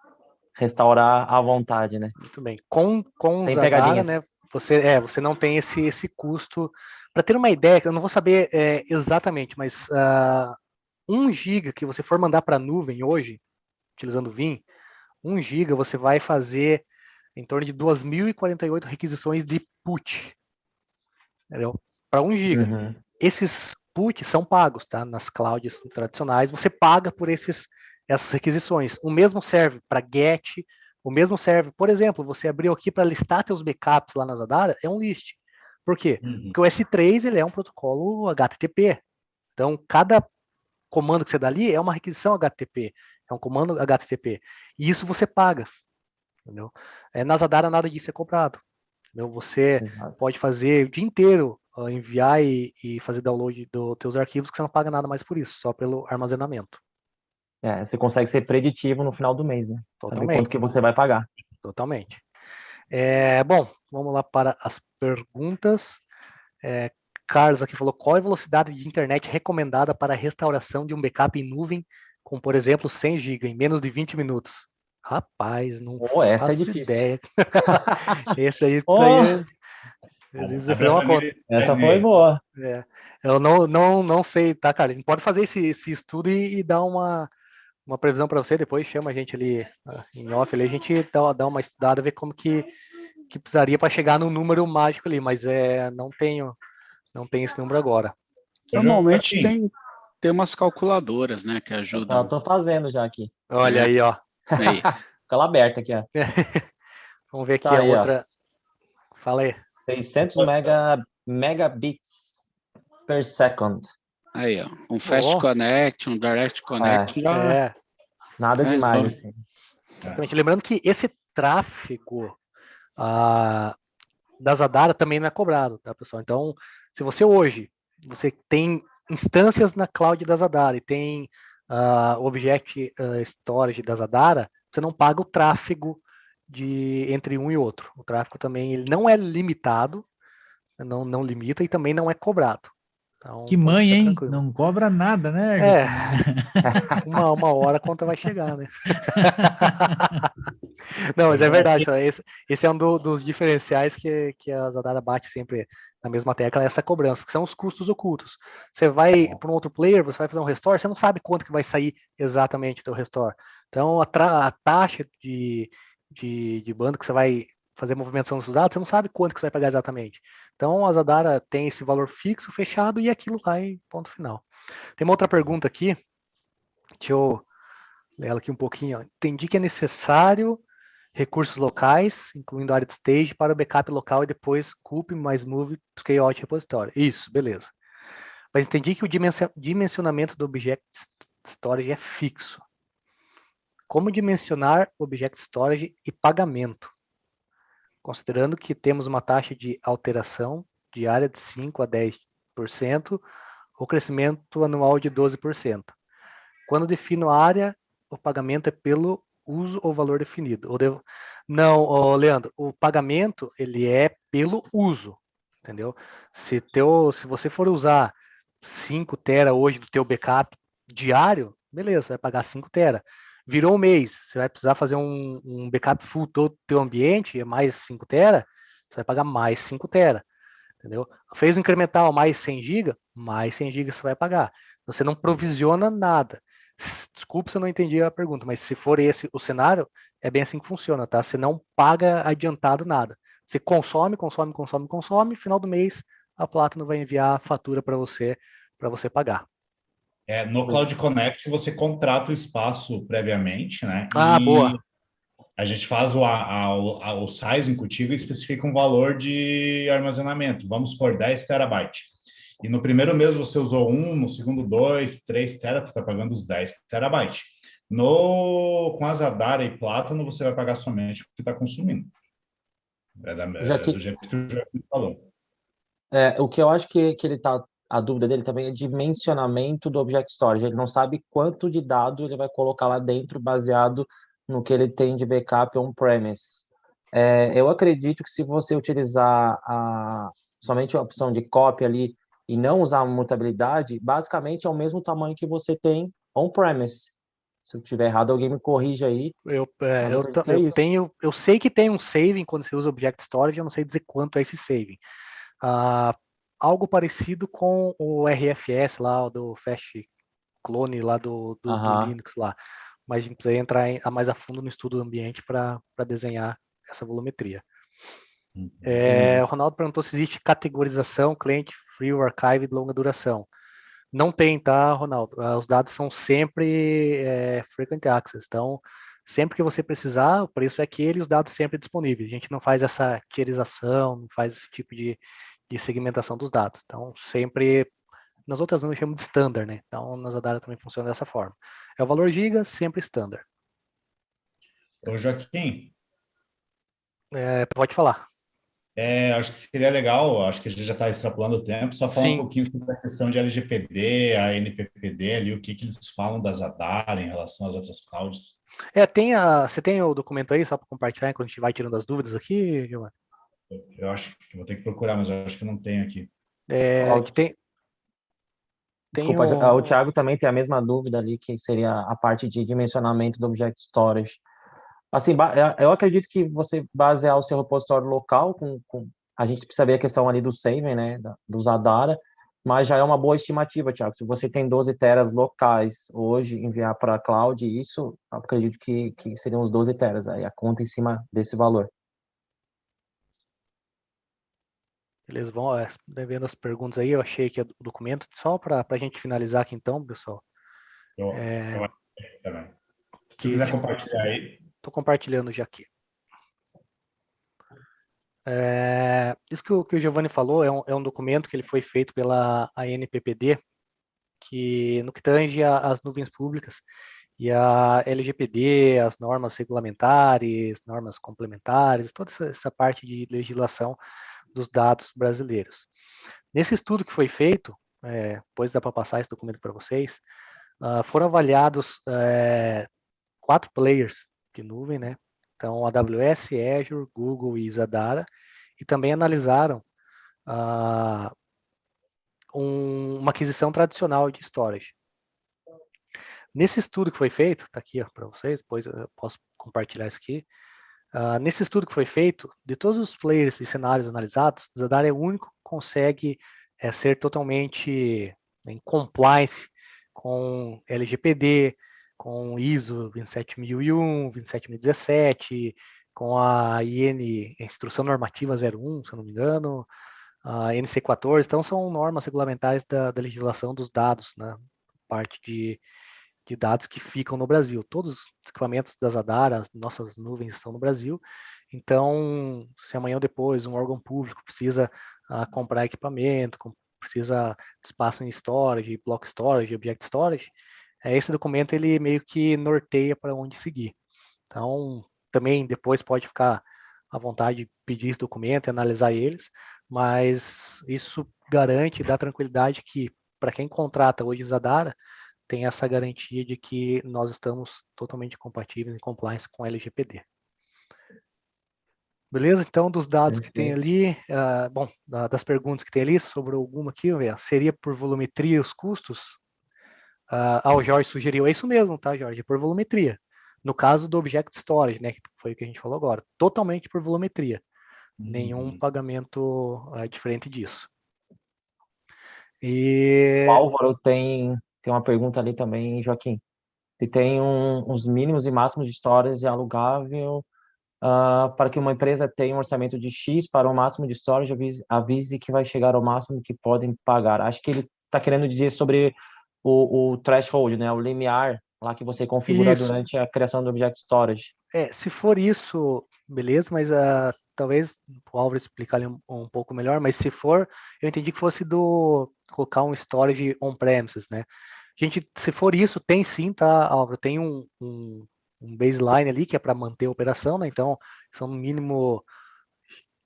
restaurar à vontade, né? Muito bem. Com Tem Zadara, pegadinhas. né, você não tem esse custo. Para ter uma ideia, eu não vou saber exatamente, mas 1 GB que você for mandar para a nuvem hoje, utilizando o Vim, 1 GB você vai fazer em torno de 2.048 requisições de put. Entendeu? para 1 GB. Uhum. Esses PUT são pagos, tá? Nas clouds tradicionais, você paga por essas requisições. O mesmo serve para GET, o mesmo serve, por exemplo, você abriu aqui para listar teus backups lá na Zadara, é um list. Por quê? Porque o S3 ele é um protocolo HTTP. Então, cada comando que você dá ali é uma requisição HTTP, é um comando HTTP. E isso você paga, entendeu? Na Zadara nada disso é cobrado. Entendeu? Você Exato. pode fazer o dia inteiro, enviar e fazer download dos teus arquivos, que você não paga nada mais por isso, só pelo armazenamento. Você consegue ser preditivo no final do mês, né? Saber Totalmente. quanto que você vai pagar. Totalmente. Bom, vamos lá para as perguntas. Carlos aqui falou, qual é a velocidade de internet recomendada para a restauração de um backup em nuvem com, por exemplo, 100 GB em menos de 20 minutos? Rapaz, não Essa é faço difícil. ideia. Esse aí Oh, precisa fazer uma conta. essa foi boa. Eu não sei, tá, cara? A gente pode fazer esse estudo e dar uma previsão para você, depois chama a gente ali em off, ali, a gente dá uma estudada, ver como que precisaria para chegar no número mágico ali, mas não tenho esse número agora. Normalmente tem umas calculadoras, né, que ajudam. Eu tô fazendo já aqui. Olha aí, ó. Aí. Fica ela aberta aqui, ó. Vamos ver aqui Tá a aí, outra. Fala aí. 600 megabits per second. Aí, ó. Um Fast Connect, um Direct Connect. Nada demais, assim. Exatamente. Lembrando que esse tráfego da Zadara também não é cobrado, tá, pessoal? Então, se você hoje tem instâncias na cloud da Zadara e tem Object Storage da Zadara, você não paga o tráfego entre um e outro. O tráfego também ele não é limitado, não limita e também não é cobrado. Então, que mãe, hein? tranquilo. Não cobra nada, né? Uma hora a conta vai chegar, né? Não, mas é verdade. Esse é um dos diferenciais que a Zadara bate sempre na mesma tecla, essa cobrança, porque são os custos ocultos. Você vai para um outro player, você vai fazer um restore, você não sabe quanto que vai sair exatamente o teu restore. Então, a taxa de banda que você vai fazer a movimentação dos dados, você não sabe quanto que você vai pagar exatamente. Então, a Zadara tem esse valor fixo, fechado, e aquilo vai, ponto final. Tem uma outra pergunta aqui, deixa eu ler ela aqui um pouquinho. Entendi que é necessário recursos locais, incluindo área de stage, para o backup local e depois CUP mais move scale-out repositório. Isso, beleza. Mas entendi que o dimensionamento do Object Storage é fixo. Como dimensionar o Object Storage e pagamento? Considerando que temos uma taxa de alteração diária de 5% a 10%, ou crescimento anual de 12%. Quando defino a área, o pagamento é pelo uso ou valor definido. Não, Leandro, o pagamento ele é pelo uso, entendeu? Se você for usar 5 tera hoje do teu backup diário, beleza, você vai pagar 5 tera. Virou um mês, você vai precisar fazer um backup full todo do teu ambiente, é mais 5 tera, você vai pagar mais 5 tera, entendeu? Fez um incremental mais 100 GB, mais 100 GB você vai pagar. Você não provisiona nada. Desculpa se eu não entendi a pergunta, mas se for esse o cenário, é bem assim que funciona, tá? Você não paga adiantado nada. Você consome, final do mês a Platinum vai enviar a fatura para você pagar. No Cloud Connect você contrata o espaço previamente, né? Boa. A gente faz o sizing contigo e especifica um valor de armazenamento. Vamos por 10 terabytes. E no primeiro mês você usou 1, no segundo 2, 3 tera, tu está pagando os 10 terabytes. Com a Zadara e Plátano, você vai pagar somente o que está consumindo. Do jeito que o Joaquim falou. O que eu acho que ele tá, a dúvida dele também é dimensionamento do Object Storage. Ele não sabe quanto de dado ele vai colocar lá dentro baseado no que ele tem de backup on-premise. Eu acredito que se você utilizar somente a opção de cópia ali e não usar a mutabilidade, basicamente é o mesmo tamanho que você tem on-premise. Se eu estiver errado, alguém me corrija aí. Eu sei que tem um saving quando você usa Object Storage, eu não sei dizer quanto é esse saving. Algo parecido com o RFS lá, do Fast Clone lá do Linux lá. Mas a gente precisa entrar mais a fundo no estudo do ambiente para desenhar essa volumetria. Entendi. O Ronaldo perguntou se existe categorização cliente free ou archive de longa duração. Não tem, tá, Ronaldo? Os dados são sempre frequent access. Então, sempre que você precisar, o preço é aquele e os dados sempre disponíveis. A gente não faz essa tierização, não faz esse tipo de segmentação dos dados. Então, sempre... Nas outras nuvens chamamos de standard, né? Então, na Zadara também funciona dessa forma. É o valor giga, sempre standard. Ô, Joaquim, Pode falar. acho que seria legal, acho que a gente já está extrapolando o tempo, só falar um Sim. pouquinho sobre a questão de LGPD, a NPPD ali, o que eles falam da Zadara em relação às outras clouds. Você tem o documento aí, só para compartilhar, enquanto a gente vai tirando as dúvidas aqui, Giovanni? Eu acho que vou ter que procurar, mas eu acho que eu não tenho aqui. Que tem Desculpa, um... o Thiago também tem a mesma dúvida ali, que seria a parte de dimensionamento do Object Storage. Assim, eu acredito que você basear o seu repositório local, a gente precisa ver a questão ali do saving, né, do Zadara, mas já é uma boa estimativa, Thiago. Se você tem 12 teras locais hoje, enviar para a cloud, isso, eu acredito que seriam os 12 teras, aí a conta em cima desse valor. Eles vão vendo as perguntas aí, eu achei aqui o documento, só para a gente finalizar aqui então, pessoal. Eu acho que também. Se tu Que, quiser compartilhar aí. Estou compartilhando já aqui. Isso que o Giovanni falou é um documento que ele foi feito pela ANPPD, que no que tange as nuvens públicas e a LGPD, as normas regulamentares, normas complementares, toda essa parte de legislação dos dados brasileiros. Nesse estudo que foi feito, depois dá para passar esse documento para vocês, foram avaliados 4 players de nuvem, né? Então, AWS, Azure, Google e Zadara, e também analisaram uma aquisição tradicional de storage. Nesse estudo que foi feito, está aqui para vocês, depois eu posso compartilhar isso aqui. Nesse estudo que foi feito, de todos os players e cenários analisados, o Zadara é o único que consegue ser totalmente em compliance com LGPD, com ISO 27001, 27017, com a IN, Instrução Normativa 01, se eu não me engano, a NC14. Então, são normas regulamentares da legislação dos dados, né? Parte de dados que ficam no Brasil. Todos os equipamentos da Zadara, as nossas nuvens estão no Brasil. Então, se amanhã ou depois um órgão público precisa comprar equipamento, precisa de espaço em storage, block storage, object storage, esse documento ele meio que norteia para onde seguir. Então, também depois pode ficar à vontade de pedir esse documento e analisar eles, mas isso garante, dá tranquilidade que para quem contrata hoje Zadara, tem essa garantia de que nós estamos totalmente compatíveis em compliance com a LGPD. Beleza? Então, dos dados que tem ali, das perguntas que tem ali, sobre alguma aqui, seria por volumetria os custos? O Jorge sugeriu, é isso mesmo, tá, Jorge? É por volumetria. No caso do Object Storage, né, que foi o que a gente falou agora, totalmente por volumetria. Nenhum pagamento diferente disso. O Álvaro tem uma pergunta ali também, Joaquim. E tem uns mínimos e máximos de storage alugável para que uma empresa tenha um orçamento de X para o máximo de storage, avise que vai chegar ao máximo que podem pagar. Acho que ele está querendo dizer sobre o threshold, né, o limiar lá que você configura durante a criação do Object Storage. Se for isso, beleza, mas talvez o Álvaro explicar ali um pouco melhor, mas se for, eu entendi que fosse colocar um storage on-premises, né? Se for isso, tem sim, tá, Álvaro? Tem um baseline ali que é para manter a operação, né? Então, são no mínimo,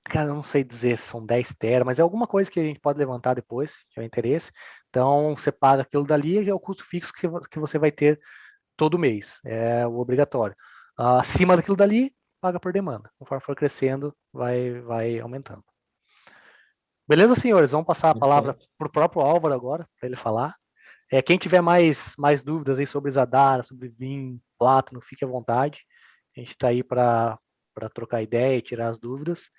cara, eu não sei dizer se são 10 tera, mas é alguma coisa que a gente pode levantar depois, se tiver interesse. Então, você paga aquilo dali e é o custo fixo que você vai ter todo mês, é o obrigatório. Acima daquilo dali, paga por demanda. Conforme for crescendo, vai aumentando. Beleza, senhores? Vamos passar a palavra para o próprio Álvaro agora, para ele falar. Quem tiver mais dúvidas aí sobre Zadara, sobre Vim, Plátano, fique à vontade. A gente está aí para trocar ideia e tirar as dúvidas.